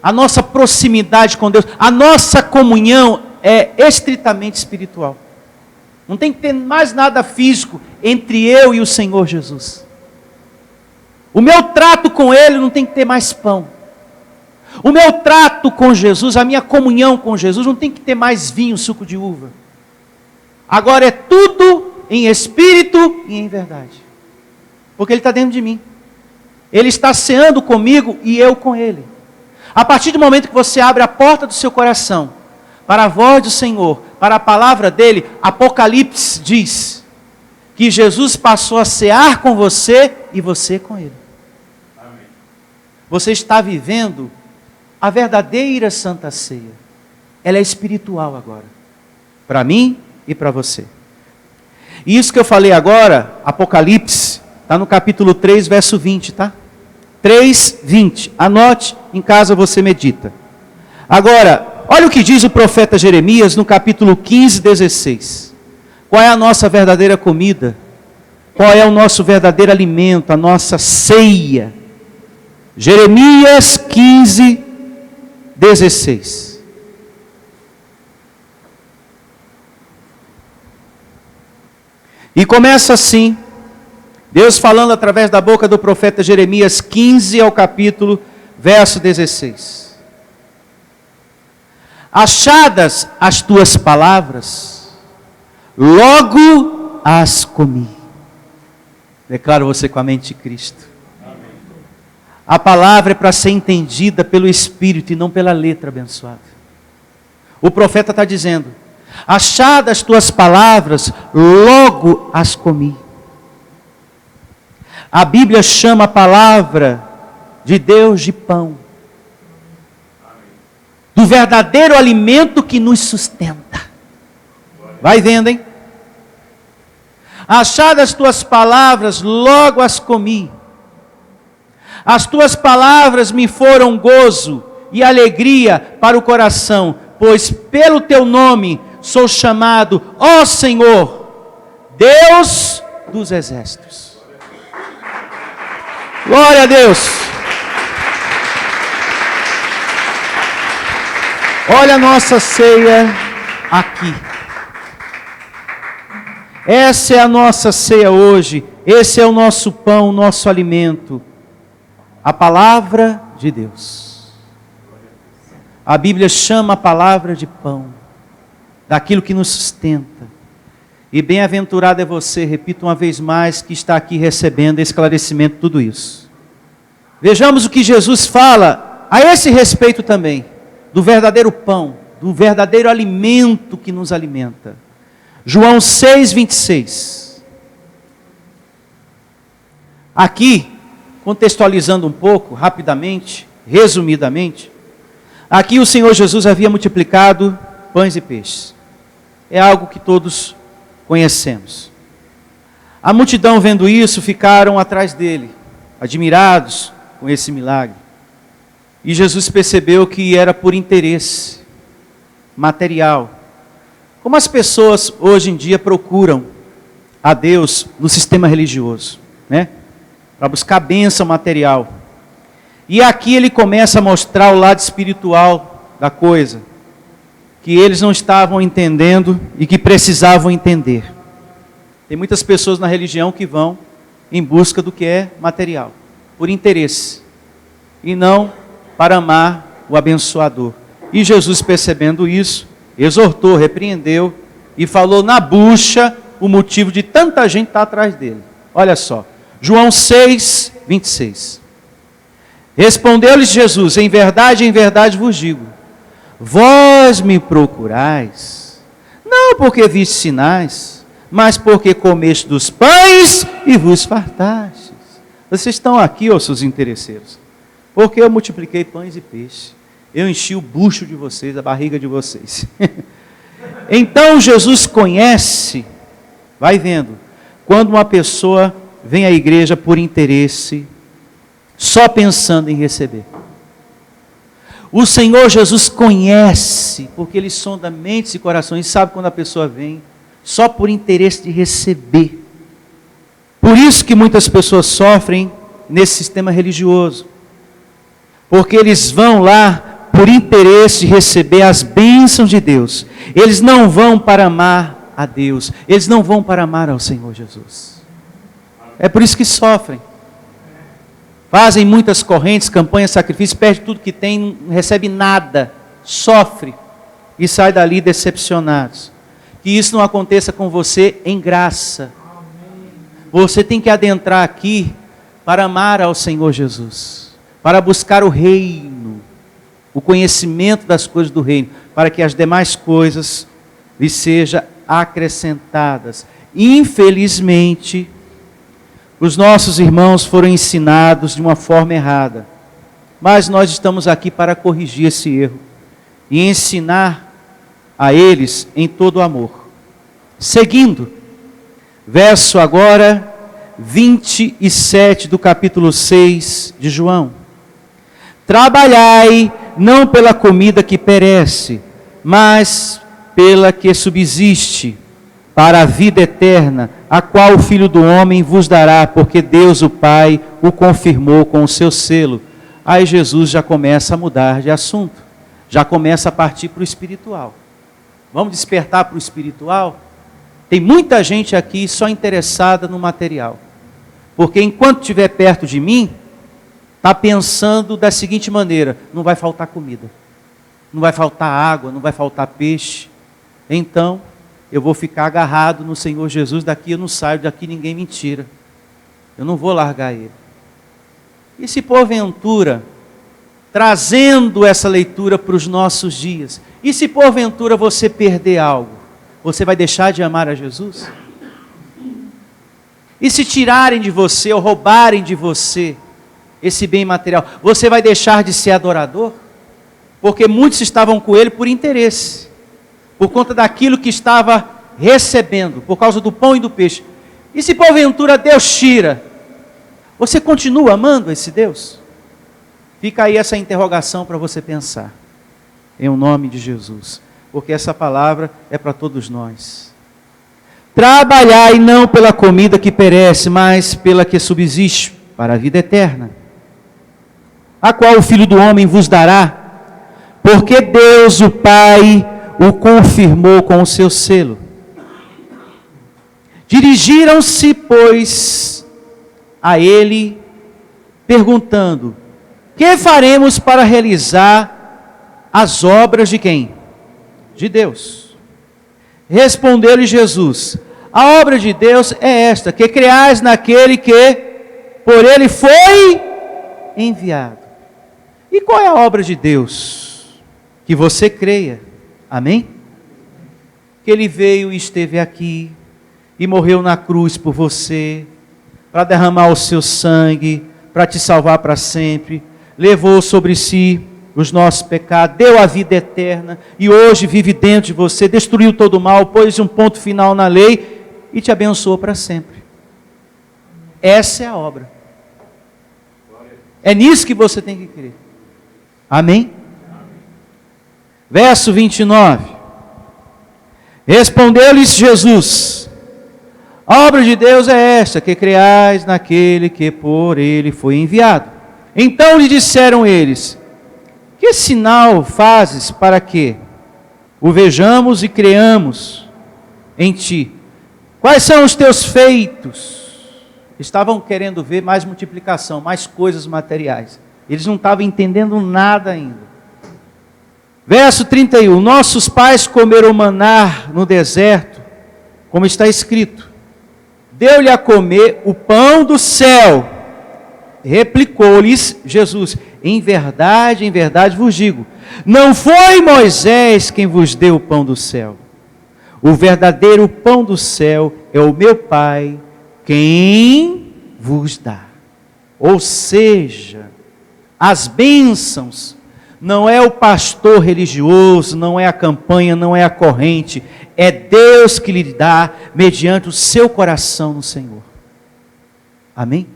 a nossa proximidade com Deus, a nossa comunhão é estritamente espiritual. Não tem que ter mais nada físico entre eu e o Senhor Jesus. O meu trato com Ele não tem que ter mais pão. O meu trato com Jesus, a minha comunhão com Jesus, não tem que ter mais vinho, suco de uva. Agora é tudo em espírito e em verdade. Porque Ele está dentro de mim. Ele está ceando comigo e eu com Ele. A partir do momento que você abre a porta do seu coração para a voz do Senhor, para a palavra dEle, Apocalipse diz que Jesus passou a cear com você e você com Ele. Amém. Você está vivendo a verdadeira Santa Ceia. Ela é espiritual agora. Para mim e para você. E isso que eu falei agora, Apocalipse, está no capítulo 3, verso 20, tá? 3, 20. Anote, em casa você medita. Agora, olha o que diz o profeta Jeremias no capítulo 15, 16. Qual é a nossa verdadeira comida? Qual é o nosso verdadeiro alimento, a nossa ceia? Jeremias 15, 16. E começa assim, Deus falando através da boca do profeta Jeremias 15 ao capítulo, verso 16. Achadas as tuas palavras, logo as comi. Declaro você com a mente de Cristo. A palavra é para ser entendida pelo Espírito e não pela letra abençoada. O profeta está dizendo, achadas as tuas palavras, logo as comi. A Bíblia chama a palavra de Deus de pão. Do verdadeiro alimento que nos sustenta. Vai vendo, hein? Achadas as tuas palavras, logo as comi. As tuas palavras me foram gozo e alegria para o coração, pois pelo teu nome sou chamado, ó Senhor, Deus dos exércitos. Glória a Deus. Olha a nossa ceia aqui. Essa é a nossa ceia hoje. Esse é o nosso pão, o nosso alimento. A palavra de Deus. A Bíblia chama a palavra de pão, daquilo que nos sustenta. E bem-aventurado é você, repito uma vez mais, que está aqui recebendo esclarecimento de tudo isso. Vejamos o que Jesus fala a esse respeito também, do verdadeiro pão, do verdadeiro alimento que nos alimenta. João 6, 26. Aqui, contextualizando um pouco, rapidamente, resumidamente, aqui o Senhor Jesus havia multiplicado pães e peixes. É algo que todos conhecemos. A multidão vendo isso, ficaram atrás dele, admirados com esse milagre. E Jesus percebeu que era por interesse material. Como as pessoas hoje em dia procuram a Deus no sistema religioso, né? Para buscar bênção material. E aqui ele começa a mostrar o lado espiritual da coisa, que eles não estavam entendendo e que precisavam entender. Tem muitas pessoas na religião que vão em busca do que é material, por interesse, e não para amar o abençoador. E Jesus, percebendo isso, exortou, repreendeu e falou na bucha o motivo de tanta gente estar atrás dele. Olha só, João 6, 26. Respondeu-lhes Jesus, em verdade vos digo, vós me procurais, não porque viste sinais, mas porque comeste dos pães e vos fartastes. Vocês estão aqui, ó, seus interesseiros, porque eu multipliquei pães e peixes. Eu enchi o bucho de vocês, a barriga de vocês. Então Jesus conhece, vai vendo, quando uma pessoa vem à igreja por interesse, só pensando em receber. O Senhor Jesus conhece, porque Ele sonda mentes e corações, e sabe quando a pessoa vem só por interesse de receber. Por isso que muitas pessoas sofrem nesse sistema religioso, porque eles vão lá por interesse de receber as bênçãos de Deus. Eles não vão para amar a Deus, eles não vão para amar ao Senhor Jesus. É por isso que sofrem. Fazem muitas correntes, campanhas, sacrifícios, perde tudo que tem, não recebe nada, sofre e sai dali decepcionados. Que isso não aconteça com você em graça. Você tem que adentrar aqui para amar ao Senhor Jesus, para buscar o reino, o conhecimento das coisas do reino, para que as demais coisas lhe sejam acrescentadas. Infelizmente, os nossos irmãos foram ensinados de uma forma errada, mas nós estamos aqui para corrigir esse erro e ensinar a eles em todo amor. Seguindo, verso agora 27 do capítulo 6 de João. Trabalhai não pela comida que perece, mas pela que subsiste, para a vida eterna, a qual o Filho do Homem vos dará, porque Deus o Pai o confirmou com o seu selo. Aí Jesus já começa a mudar de assunto, já começa a partir para o espiritual. Vamos despertar para o espiritual? Tem muita gente aqui só interessada no material, porque enquanto estiver perto de mim, está pensando da seguinte maneira: não vai faltar comida, não vai faltar água, não vai faltar peixe, então eu vou ficar agarrado no Senhor Jesus, daqui eu não saio, daqui ninguém me tira, eu não vou largar Ele. E se porventura, trazendo essa leitura para os nossos dias, e se porventura você perder algo, você vai deixar de amar a Jesus? E se tirarem de você ou roubarem de você esse bem material, você vai deixar de ser adorador? Porque muitos estavam com ele por interesse, por conta daquilo que estava recebendo, por causa do pão e do peixe. E se porventura Deus tira, você continua amando esse Deus? Fica aí essa interrogação para você pensar, em o nome de Jesus, porque essa palavra é para todos nós. Trabalhai não pela comida que perece, mas pela que subsiste, para a vida eterna, a qual o Filho do Homem vos dará, porque Deus o Pai o confirmou com o seu selo. Dirigiram-se, pois, a ele, perguntando: que faremos para realizar as obras de quem? De Deus. Respondeu-lhe Jesus: a obra de Deus é esta, que creais naquele que por ele foi enviado. E qual é a obra de Deus? Que você creia. Amém? Que Ele veio e esteve aqui, e morreu na cruz por você, para derramar o seu sangue, para te salvar para sempre, levou sobre si os nossos pecados, deu a vida eterna, e hoje vive dentro de você, destruiu todo o mal, pôs um ponto final na lei, e te abençoou para sempre. Essa é a obra. É nisso que você tem que crer. Amém? Verso 29. Respondeu-lhes Jesus: a obra de Deus é esta, que creais naquele que por ele foi enviado. Então lhe disseram eles: que sinal fazes para que o vejamos e creamos em ti? Quais são os teus feitos? Estavam querendo ver mais multiplicação, mais coisas materiais. Eles não estavam entendendo nada ainda. Verso 31, nossos pais comeram maná no deserto, como está escrito: deu-lhe a comer o pão do céu. Replicou-lhes Jesus: em verdade vos digo, não foi Moisés quem vos deu o pão do céu. O verdadeiro pão do céu é o meu Pai, quem vos dá. Ou seja, as bênçãos não é o pastor religioso, não é a campanha, não é a corrente, é Deus que lhe dá mediante o seu coração no Senhor. Amém?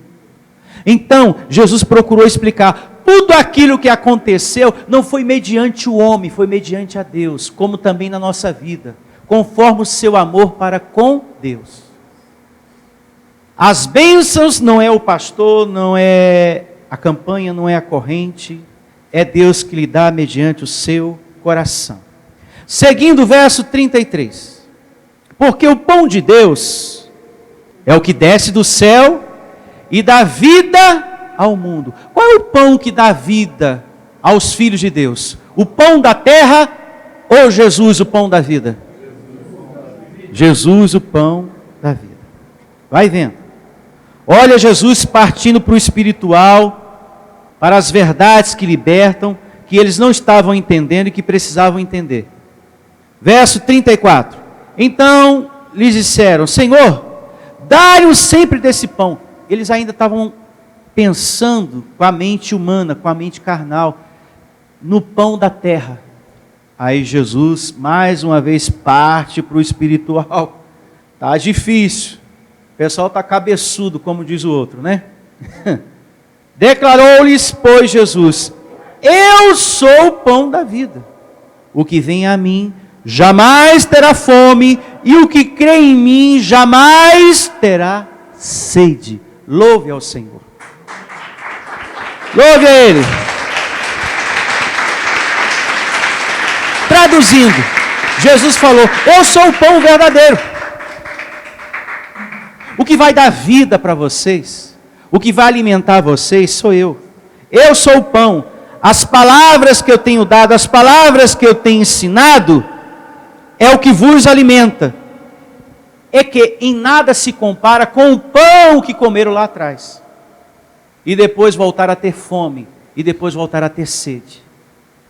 Então, Jesus procurou explicar tudo aquilo que aconteceu não foi mediante o homem, foi mediante a Deus, como também na nossa vida, conforme o seu amor para com Deus. As bênçãos não é o pastor, não é a campanha, não é a corrente, é Deus que lhe dá mediante o seu coração. Seguindo o verso 33. Porque o pão de Deus é o que desce do céu e dá vida ao mundo. Qual é o pão que dá vida aos filhos de Deus? O pão da terra ou Jesus, o pão da vida? Jesus, o pão da vida. Vai vendo. Olha Jesus partindo para o espiritual, para as verdades que libertam, que eles não estavam entendendo e que precisavam entender. Verso 34. Então lhes disseram: Senhor, dai-nos sempre desse pão. Eles ainda estavam pensando com a mente humana, com a mente carnal, no pão da terra. Aí Jesus, mais uma vez, parte para o espiritual. Está difícil. O pessoal está cabeçudo, como diz o outro, né? Declarou-lhes, pois, Jesus: Eu sou o pão da vida. O que vem a mim jamais terá fome, e o que crê em mim jamais terá sede. Louve ao Senhor. Louve a Ele. Traduzindo, Jesus falou: Eu sou o pão verdadeiro. O que vai dar vida para vocês, o que vai alimentar vocês, sou eu. Eu sou o pão. As palavras que eu tenho dado, as palavras que eu tenho ensinado, é o que vos alimenta. É que em nada se compara com o pão que comeram lá atrás. E depois voltar a ter fome, e depois voltar a ter sede.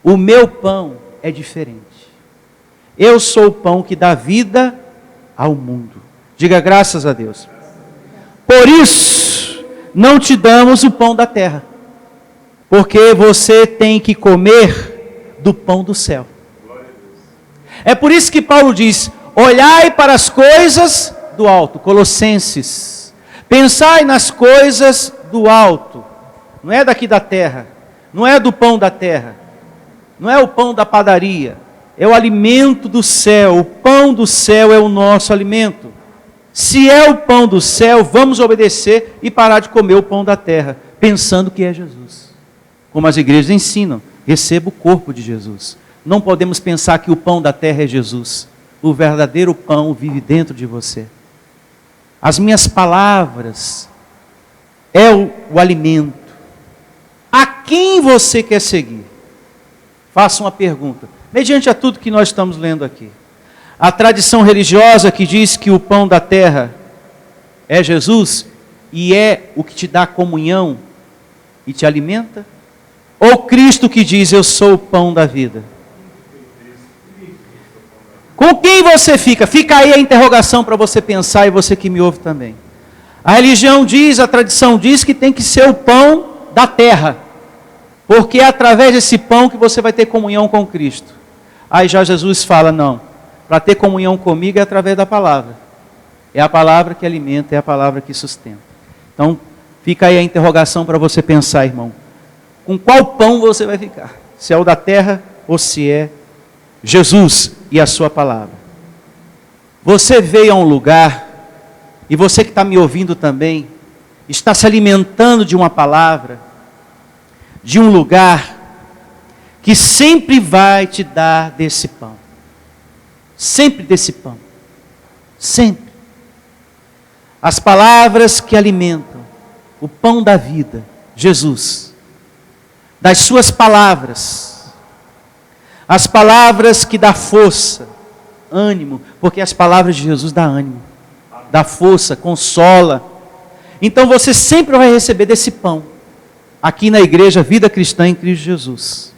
O meu pão é diferente. Eu sou o pão que dá vida ao mundo. Diga graças a Deus. Por isso, não te damos o pão da terra, porque você tem que comer do pão do céu. É por isso que Paulo diz: olhai para as coisas do alto, Colossenses. Pensai nas coisas do alto, não é daqui da terra, não é do pão da terra, não é o pão da padaria, é o alimento do céu. O pão do céu é o nosso alimento. Se é o pão do céu, vamos obedecer e parar de comer o pão da terra, pensando que é Jesus. Como as igrejas ensinam, receba o corpo de Jesus. Não podemos pensar que o pão da terra é Jesus. O verdadeiro pão vive dentro de você. As minhas palavras é o alimento. A quem você quer seguir? Faça uma pergunta, mediante a tudo que nós estamos lendo aqui. A tradição religiosa que diz que o pão da terra é Jesus e é o que te dá comunhão e te alimenta? Ou Cristo que diz: eu sou o pão da vida? Com quem você fica? Fica aí a interrogação para você pensar, e você que me ouve também. A religião diz, a tradição diz que tem que ser o pão da terra, porque é através desse pão que você vai ter comunhão com Cristo. Aí já Jesus fala: não. Para ter comunhão comigo é através da palavra. É a palavra que alimenta, é a palavra que sustenta. Então, fica aí a interrogação para você pensar, irmão. Com qual pão você vai ficar? Se é o da terra ou se é Jesus e a sua palavra. Você veio a um lugar, e você que está me ouvindo também, está se alimentando de uma palavra, de um lugar, que sempre vai te dar desse pão. Sempre desse pão. Sempre. As palavras que alimentam, o pão da vida, Jesus. Das suas palavras. As palavras que dão força, ânimo, porque as palavras de Jesus dão ânimo, dá força, consola. Então você sempre vai receber desse pão, aqui na igreja Vida Cristã em Cristo Jesus.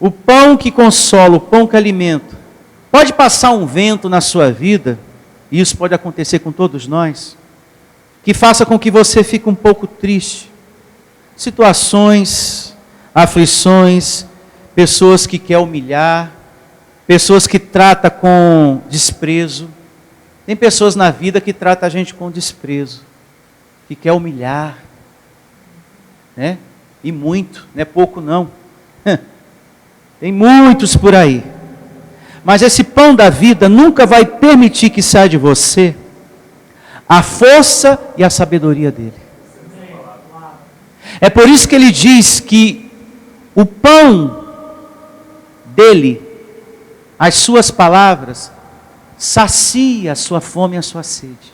O pão que consola, o pão que alimenta. Pode passar um vento na sua vida, e isso pode acontecer com todos nós, que faça com que você fique um pouco triste. Situações, aflições, pessoas que querem humilhar, pessoas que tratam com desprezo. Tem pessoas na vida que tratam a gente com desprezo, que quer humilhar, né? E muito, não é pouco não. Tem muitos por aí. Mas esse pão da vida nunca vai permitir que saia de você a força e a sabedoria dele. É por isso que ele diz que o pão dele, as suas palavras, sacia a sua fome e a sua sede.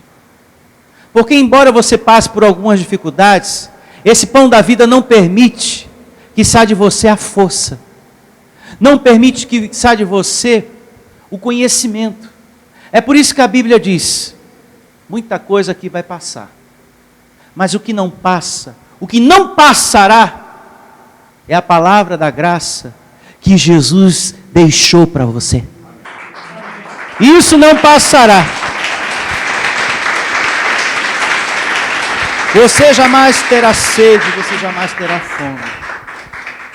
Porque embora você passe por algumas dificuldades, esse pão da vida não permite que saia de você a força. Não permite que saia de você o conhecimento. É por isso que a Bíblia diz, muita coisa aqui vai passar. Mas o que não passa, o que não passará, é a palavra da graça que Jesus deixou para você. Isso não passará. Você jamais terá sede, você jamais terá fome.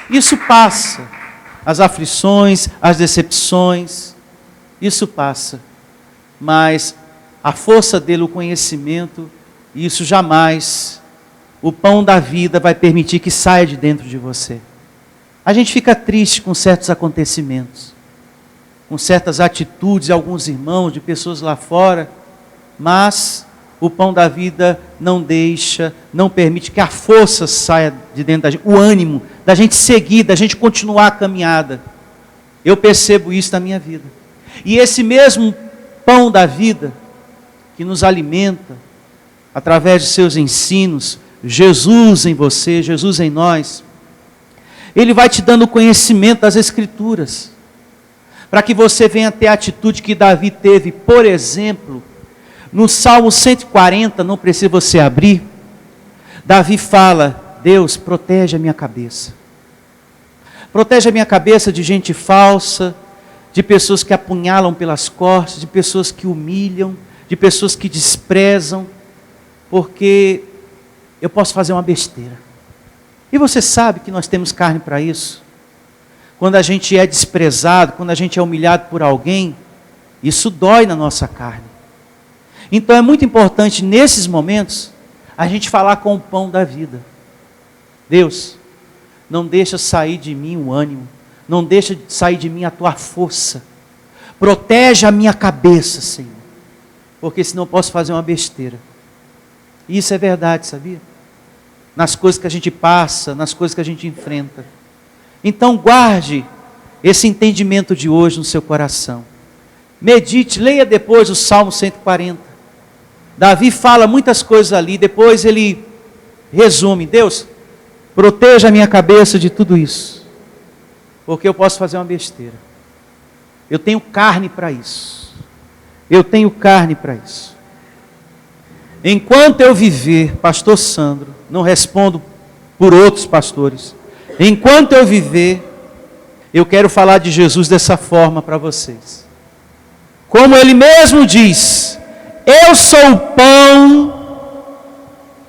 Isso passa. As aflições, as decepções, isso passa. Mas a força dele, o conhecimento, isso jamais, o pão da vida vai permitir que saia de dentro de você. A gente fica triste com certos acontecimentos, com certas atitudes de alguns irmãos, de pessoas lá fora, mas o pão da vida não deixa, não permite que a força saia de dentro da gente, o ânimo da gente seguir, da gente continuar a caminhada. Eu percebo isso na minha vida. E esse mesmo pão da vida, que nos alimenta, através de seus ensinos, Jesus em você, Jesus em nós, ele vai te dando conhecimento das Escrituras, para que você venha ter a atitude que Davi teve, por exemplo, no Salmo 140, não precisa você abrir, Davi fala, Deus, protege a minha cabeça. Protege a minha cabeça de gente falsa, de pessoas que apunhalam pelas costas, de pessoas que humilham, de pessoas que desprezam, porque eu posso fazer uma besteira. E você sabe que nós temos carne para isso. Quando a gente é desprezado, quando a gente é humilhado por alguém, isso dói na nossa carne. Então é muito importante nesses momentos a gente falar com o pão da vida. Deus, não deixa sair de mim o ânimo, não deixa sair de mim a tua força. Protege a minha cabeça, Senhor, porque senão eu posso fazer uma besteira. E isso é verdade, sabia? Nas coisas que a gente passa, nas coisas que a gente enfrenta. Então guarde esse entendimento de hoje no seu coração. Medite, leia depois o Salmo 140. Davi fala muitas coisas ali, depois ele resume, Deus, proteja a minha cabeça de tudo isso, porque eu posso fazer uma besteira. Eu tenho carne para isso. Eu tenho carne para isso. Enquanto eu viver, pastor Sandro, não respondo por outros pastores, enquanto eu viver, eu quero falar de Jesus dessa forma para vocês. Como ele mesmo diz, eu sou o pão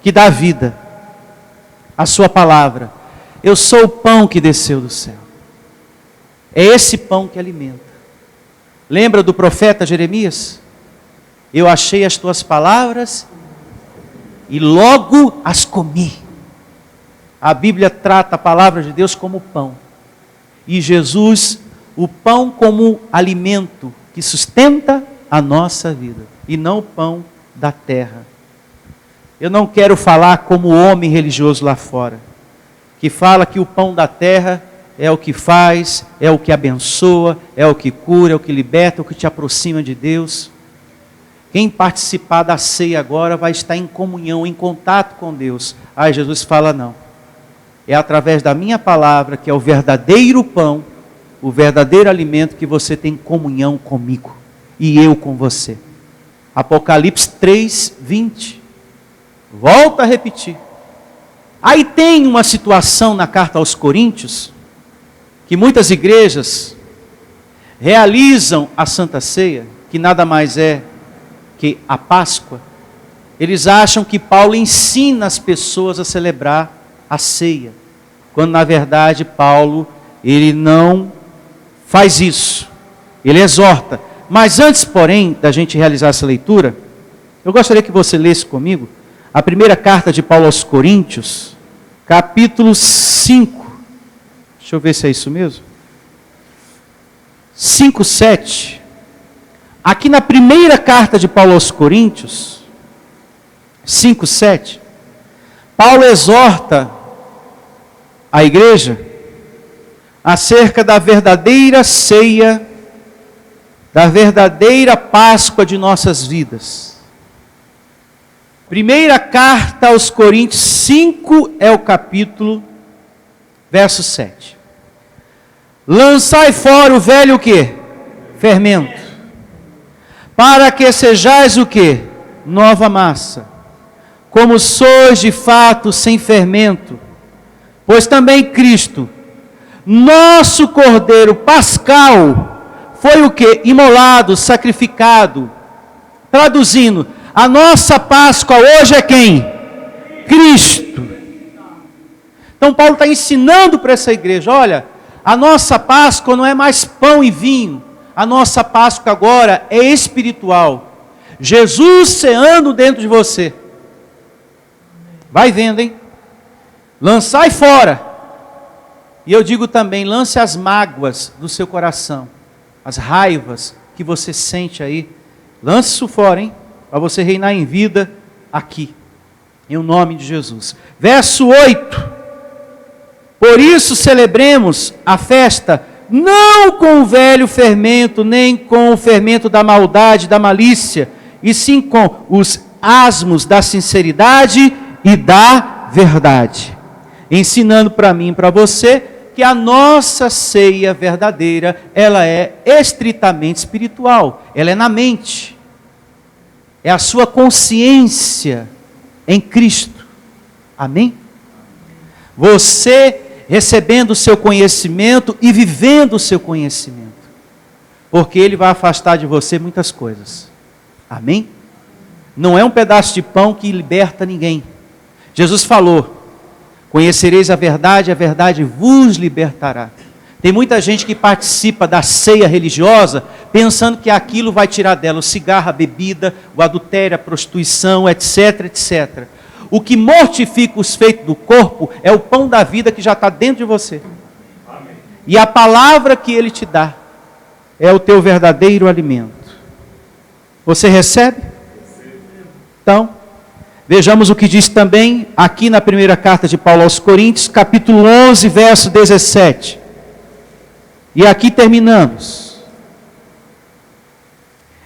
que dá vida. A sua palavra. Eu sou o pão que desceu do céu. É esse pão que alimenta. Lembra do profeta Jeremias? Eu achei as tuas palavras e logo as comi. A Bíblia trata a palavra de Deus como pão. E Jesus, o pão como alimento que sustenta a nossa vida. E não o pão da terra. Eu não quero falar como o homem religioso lá fora, que fala que o pão da terra é o que faz, é o que abençoa, é o que cura, é o que liberta, é o que te aproxima de Deus. Quem participar da ceia agora vai estar em comunhão, em contato com Deus. Aí Jesus fala, não. É através da minha palavra, que é o verdadeiro pão, o verdadeiro alimento, que você tem comunhão comigo e eu com você. Apocalipse 3:20. Volto a repetir. Aí tem uma situação na carta aos Coríntios, que muitas igrejas realizam a Santa Ceia, que nada mais é que a Páscoa. Eles acham que Paulo ensina as pessoas a celebrar a ceia, quando na verdade Paulo, ele não faz isso, ele exorta. Mas antes, porém, da gente realizar essa leitura, eu gostaria que você lesse comigo a primeira carta de Paulo aos Coríntios, capítulo 5. Deixa eu ver se é isso mesmo. 5:7. Aqui na primeira carta de Paulo aos Coríntios, 5:7, Paulo exorta a igreja acerca da verdadeira ceia, da verdadeira Páscoa de nossas vidas. Primeira carta aos Coríntios 5 é o capítulo, verso 7. Lançai fora o velho o quê? Fermento. Para que sejais o quê? Nova massa. Como sois de fato sem fermento. Pois também Cristo, nosso Cordeiro Pascal, foi o quê? Imolado, sacrificado. Traduzindo, a nossa Páscoa hoje é quem? Cristo. Então Paulo está ensinando para essa igreja, olha, a nossa Páscoa não é mais pão e vinho, a nossa Páscoa agora é espiritual. Jesus ceando dentro de você. Vai vendo, hein? Lançai fora. E eu digo também, lance as mágoas do seu coração, as raivas que você sente aí. Lance isso fora, hein? Para você reinar em vida aqui, em nome de Jesus. Verso 8. Por isso celebremos a festa, não com o velho fermento, nem com o fermento da maldade, da malícia, e sim com os asmos da sinceridade e da verdade. Ensinando para mim e para você que a nossa ceia verdadeira, ela é estritamente espiritual, ela é na mente, é a sua consciência em Cristo. Amém? Você recebendo o seu conhecimento e vivendo o seu conhecimento, porque ele vai afastar de você muitas coisas. Amém? Não é um pedaço de pão que liberta ninguém. Jesus falou, conhecereis a verdade vos libertará. Tem muita gente que participa da ceia religiosa, pensando que aquilo vai tirar dela o cigarro, a bebida, o adultério, a prostituição, etc, etc. O que mortifica os feitos do corpo é o pão da vida que já está dentro de você. Amém. E a palavra que ele te dá é o teu verdadeiro alimento. Você recebe? Então, vejamos o que diz também aqui na primeira carta de Paulo aos Coríntios, capítulo 11, verso 17. E aqui terminamos.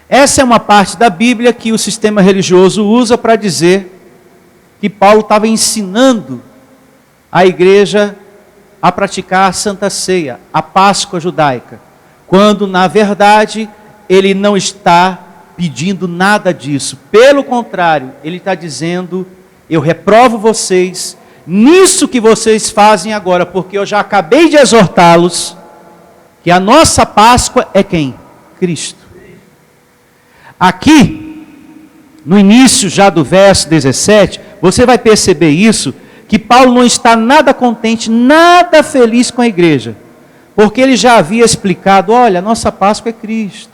Essa é uma parte da Bíblia que o sistema religioso usa para dizer que Paulo estava ensinando a igreja a praticar a Santa Ceia, a Páscoa judaica, quando na verdade ele não está pedindo nada disso. Pelo contrário, ele está dizendo, eu reprovo vocês nisso que vocês fazem agora, porque eu já acabei de exortá-los que a nossa Páscoa é quem? Cristo. Aqui, no início já do verso 17, você vai perceber isso, que Paulo não está nada contente, nada feliz com a igreja, porque ele já havia explicado, olha, a nossa Páscoa é Cristo,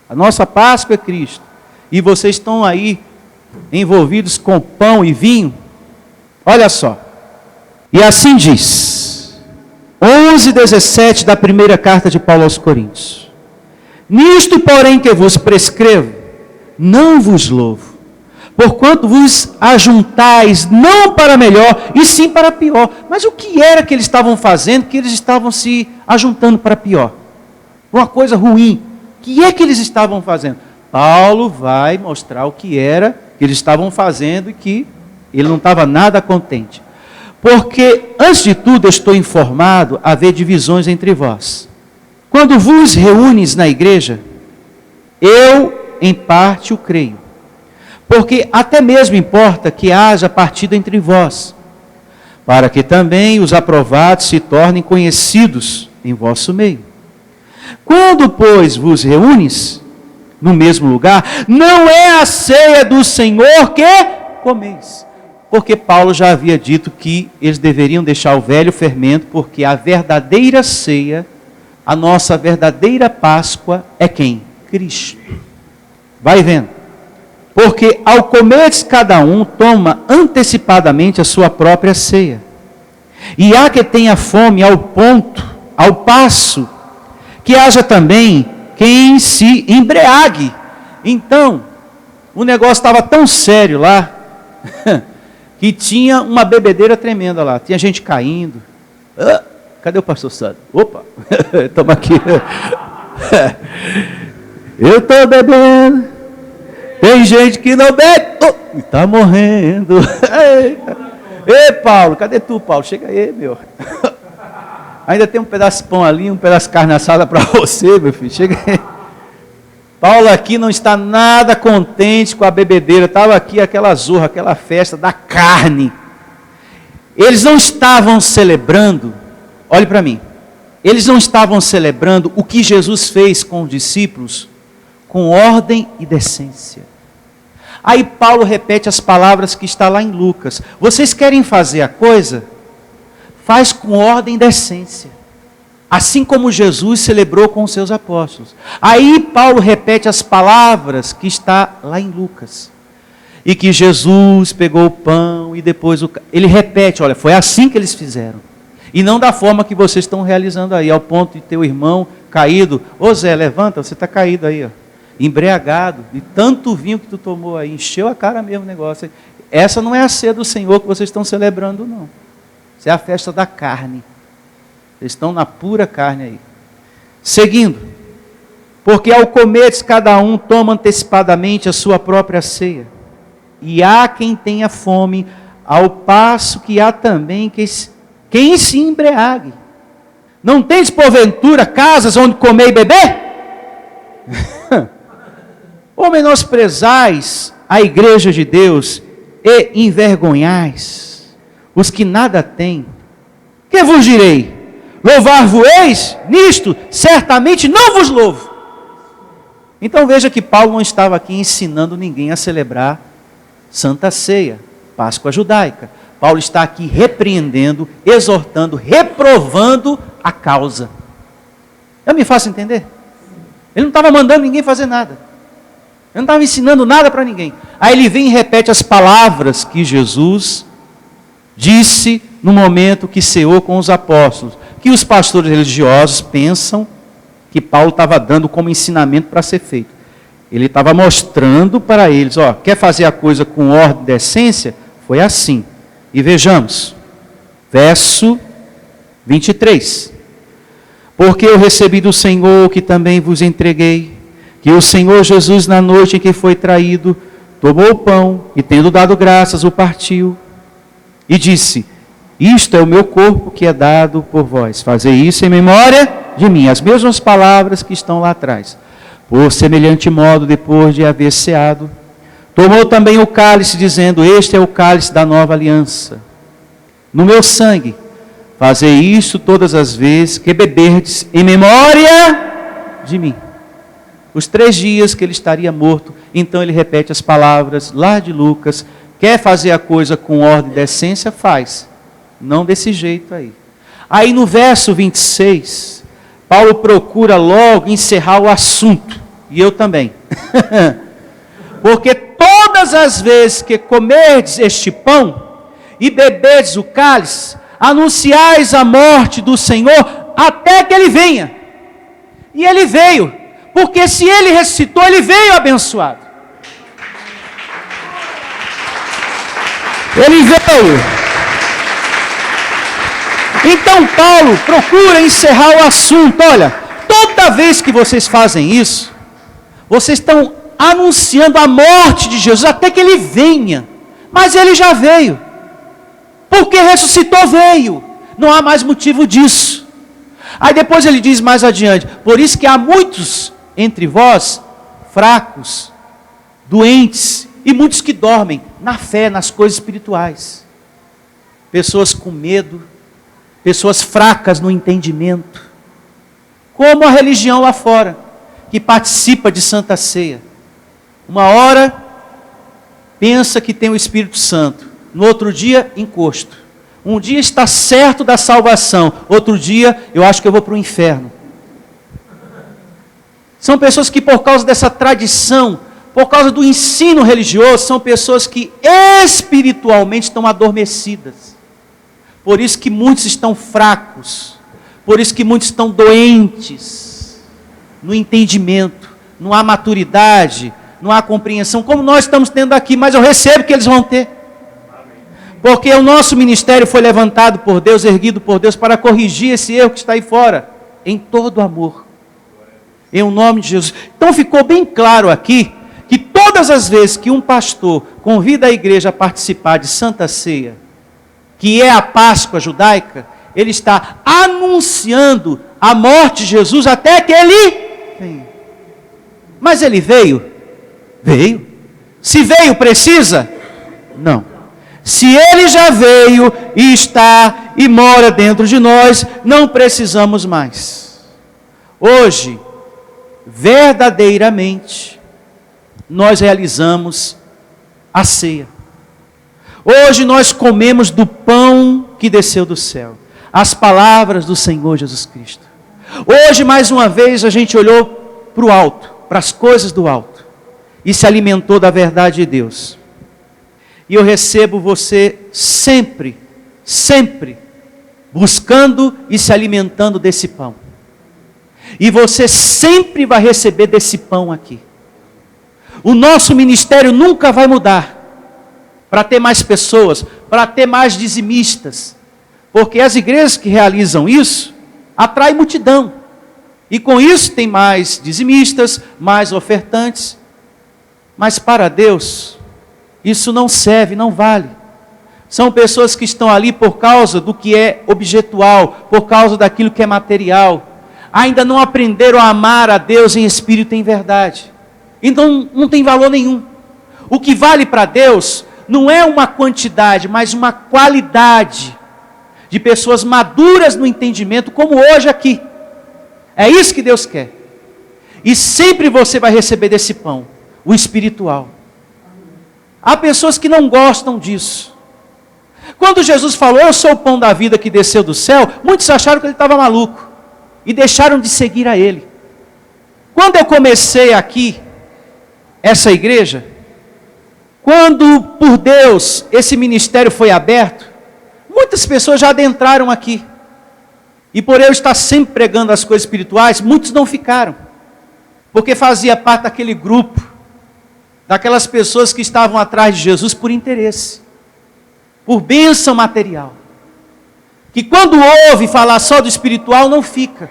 a nossa Páscoa é Cristo, e vocês estão aí envolvidos com pão e vinho, olha só, e assim diz, 11:17 da primeira carta de Paulo aos Coríntios, nisto porém que vos prescrevo, não vos louvo, porquanto vos ajuntais não para melhor, e sim para pior. Mas o que era que eles estavam fazendo, que eles estavam se ajuntando para pior? Uma coisa ruim. O que é que eles estavam fazendo? Paulo vai mostrar o que era que eles estavam fazendo e que ele não estava nada contente. Porque, antes de tudo, eu estou informado a haver divisões entre vós. Quando vos reúnes na igreja, eu em parte o creio, porque até mesmo importa que haja partida entre vós, para que também os aprovados se tornem conhecidos em vosso meio. Quando, pois, vos reúnes no mesmo lugar, não é a ceia do Senhor que comeis, porque Paulo já havia dito que eles deveriam deixar o velho fermento, porque a verdadeira ceia, a nossa verdadeira Páscoa é quem? Cristo. Vai vendo. Porque ao comeres cada um toma antecipadamente a sua própria ceia. E há que tenha fome ao passo, que haja também quem se embriague. Então, o negócio estava tão sério lá, que tinha uma bebedeira tremenda lá. Tinha gente caindo. Cadê o pastor Sandro? Opa, estamos aqui. Eu estou bebendo. Tem gente que não bebe. Está morrendo. Ei, Paulo, cadê tu, Paulo? Chega aí, meu. Ainda tem um pedaço de pão ali, um pedaço de carne assada para você, meu filho. Chega aí. Paulo aqui não está nada contente com a bebedeira. Estava aqui aquela zorra, aquela festa da carne. Eles não estavam celebrando, olhe para mim, eles não estavam celebrando o que Jesus fez com os discípulos, com ordem e decência. Aí Paulo repete as palavras que está lá em Lucas. Vocês querem fazer a coisa? Faz com ordem e decência. Assim como Jesus celebrou com os seus apóstolos. Aí Paulo repete as palavras que está lá em Lucas. E que Jesus pegou o pão e depois ele repete, olha, foi assim que eles fizeram. E não da forma que vocês estão realizando aí, ao ponto de teu irmão caído. Ô Zé, levanta, você está caído aí, ó. Embriagado, de tanto vinho que tu tomou aí, encheu a cara mesmo o negócio. Essa não é a ceia do Senhor que vocês estão celebrando, não. Isso é a festa da carne. Eles estão na pura carne aí. Seguindo, porque ao comeres cada um toma antecipadamente a sua própria ceia. E há quem tenha fome, ao passo que há também quem se embriague. Não tens porventura casas onde comer e beber? Ou menosprezais a igreja de Deus e envergonhais os que nada têm? Que vos direi? Louvar-vos-eis nisto? Certamente não vos louvo. Então veja que Paulo não estava aqui ensinando ninguém a celebrar Santa Ceia, Páscoa judaica. Paulo está aqui repreendendo, exortando, reprovando a causa. Eu me faço entender? Ele não estava mandando ninguém fazer nada. Ele não estava ensinando nada para ninguém. Aí ele vem e repete as palavras que Jesus disse no momento que ceou com os apóstolos. Que os pastores religiosos pensam que Paulo estava dando como ensinamento para ser feito. Ele estava mostrando para eles, ó, quer fazer a coisa com ordem e decência? Foi assim. E vejamos, verso 23. Porque eu recebi do Senhor que também vos entreguei, que o Senhor Jesus, na noite em que foi traído, tomou o pão e, tendo dado graças, o partiu. E disse, isto é o meu corpo que é dado por vós. Fazei isso em memória de mim. As mesmas palavras que estão lá atrás. Por semelhante modo, depois de haver ceado, tomou também o cálice, dizendo, este é o cálice da nova aliança. No meu sangue, fazei isso todas as vezes que beberdes em memória de mim. Os 3 dias que ele estaria morto, então ele repete as palavras lá de Lucas. Quer fazer a coisa com ordem e decência? Faz. Não desse jeito aí. Aí no verso 26, Paulo procura logo encerrar o assunto. E eu também. Porque todas as vezes que comerdes este pão e beberdes o cálice, anunciais a morte do Senhor até que ele venha. E ele veio. Porque se ele ressuscitou, ele veio abençoado. Ele veio. Então Paulo procura encerrar o assunto. Olha, toda vez que vocês fazem isso, vocês estão anunciando a morte de Jesus até que ele venha. Mas ele já veio. Porque ressuscitou, veio. Não há mais motivo disso. Aí depois ele diz mais adiante, por isso que há muitos entre vós fracos, doentes e muitos que dormem na fé, nas coisas espirituais. Pessoas com medo, pessoas fracas no entendimento, como a religião lá fora, que participa de Santa Ceia. Uma hora pensa que tem o Espírito Santo, no outro dia encosto. Um dia está certo da salvação, outro dia eu acho que eu vou para o inferno. São pessoas que por causa dessa tradição, por causa do ensino religioso, são pessoas que espiritualmente estão adormecidas. Por isso que muitos estão fracos, por isso que muitos estão doentes, no entendimento, não há maturidade, não há compreensão, como nós estamos tendo aqui, mas eu recebo que eles vão ter. Porque o nosso ministério foi levantado por Deus, erguido por Deus, para corrigir esse erro que está aí fora, em todo amor, em o nome de Jesus. Então ficou bem claro aqui, que todas as vezes que um pastor convida a igreja a participar de Santa Ceia, que é a Páscoa judaica, ele está anunciando a morte de Jesus até que ele venha. Mas ele veio? Veio. Se veio, precisa? Não. Se ele já veio e está e mora dentro de nós, não precisamos mais. Hoje, verdadeiramente, nós realizamos a ceia. Hoje nós comemos do pão que desceu do céu, as palavras do Senhor Jesus Cristo. Hoje, mais uma vez, a gente olhou para o alto, para as coisas do alto, e se alimentou da verdade de Deus. E eu recebo você sempre, sempre, buscando e se alimentando desse pão. E você sempre vai receber desse pão aqui. O nosso ministério nunca vai mudar, para ter mais pessoas, para ter mais dizimistas, porque as igrejas que realizam isso, atraem multidão, e com isso tem mais dizimistas, mais ofertantes, mas para Deus, isso não serve, não vale. São pessoas que estão ali por causa do que é objetual, por causa daquilo que é material, ainda não aprenderam a amar a Deus em espírito e em verdade, então não tem valor nenhum. O que vale para Deus não é uma quantidade, mas uma qualidade de pessoas maduras no entendimento, como hoje aqui. É isso que Deus quer. E sempre você vai receber desse pão, o espiritual. Há pessoas que não gostam disso. Quando Jesus falou, eu sou o pão da vida que desceu do céu, muitos acharam que ele estava maluco e deixaram de seguir a ele. Quando eu comecei aqui, essa igreja, quando por Deus esse ministério foi aberto, muitas pessoas já adentraram aqui. E por eu estar sempre pregando as coisas espirituais, muitos não ficaram. Porque fazia parte daquele grupo, daquelas pessoas que estavam atrás de Jesus por interesse, por bênção material. Que quando ouve falar só do espiritual, não fica.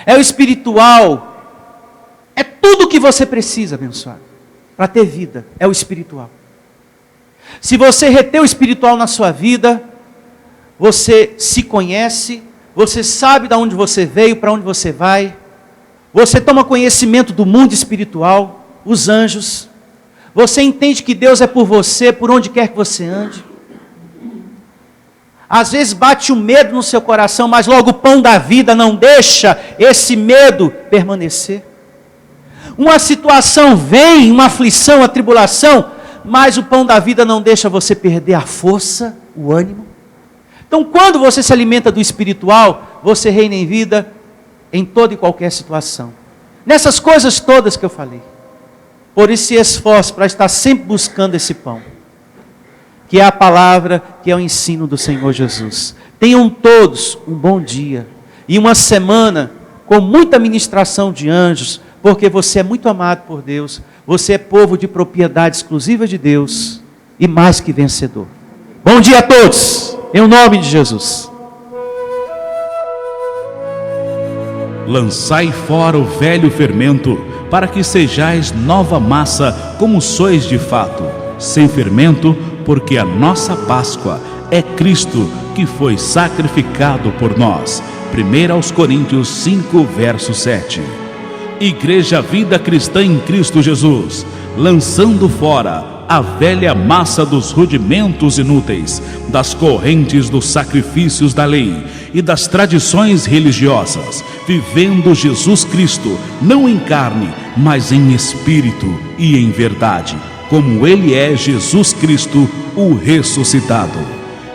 É o espiritual, é tudo o que você precisa, abençoado, para ter vida, é o espiritual. Se você reter o espiritual na sua vida, você se conhece, você sabe de onde você veio, para onde você vai, você toma conhecimento do mundo espiritual, os anjos, você entende que Deus é por você, por onde quer que você ande. Às vezes bate o medo no seu coração, mas logo o pão da vida não deixa esse medo permanecer. Uma situação vem, uma aflição, a tribulação, mas o pão da vida não deixa você perder a força, o ânimo. Então, quando você se alimenta do espiritual, você reina em vida em toda e qualquer situação. Nessas coisas todas que eu falei. Por isso se esforce para estar sempre buscando esse pão, que é a palavra, que é o ensino do Senhor Jesus. Tenham todos um bom dia e uma semana com muita ministração de anjos, porque você é muito amado por Deus, você é povo de propriedade exclusiva de Deus e mais que vencedor. Bom dia a todos, em nome de Jesus. Lançai fora o velho fermento, para que sejais nova massa, como sois de fato, sem fermento, porque a nossa Páscoa é Cristo, que foi sacrificado por nós. 1 Coríntios 5, verso 7. Igreja Vida Cristã em Cristo Jesus, lançando fora a velha massa dos rudimentos inúteis, das correntes dos sacrifícios da lei e das tradições religiosas, vivendo Jesus Cristo, não em carne, mas em espírito e em verdade, como Ele é Jesus Cristo, o ressuscitado.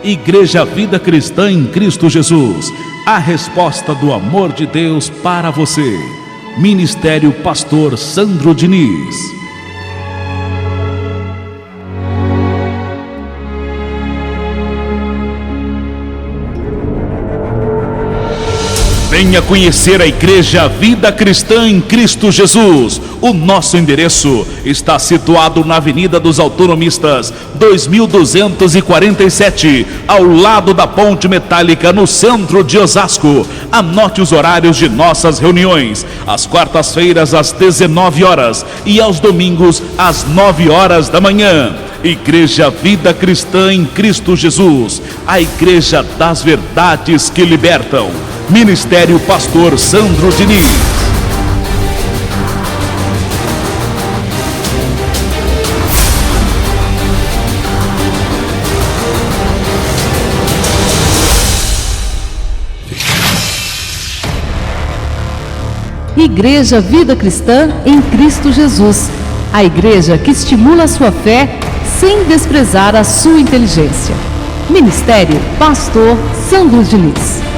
Igreja Vida Cristã em Cristo Jesus, a resposta do amor de Deus para você. Ministério Pastor Sandro Diniz. Venha conhecer a Igreja Vida Cristã em Cristo Jesus. O nosso endereço está situado na Avenida dos Autonomistas, 2247, ao lado da Ponte Metálica, no centro de Osasco. Anote os horários de nossas reuniões: às quartas-feiras às 19 horas e aos domingos às 9 horas da manhã. Igreja Vida Cristã em Cristo Jesus, a Igreja das Verdades que Libertam. Ministério Pastor Sandro Diniz. Igreja Vida Cristã em Cristo Jesus, a igreja que estimula a sua fé sem desprezar a sua inteligência. Ministério Pastor Sandro Diniz.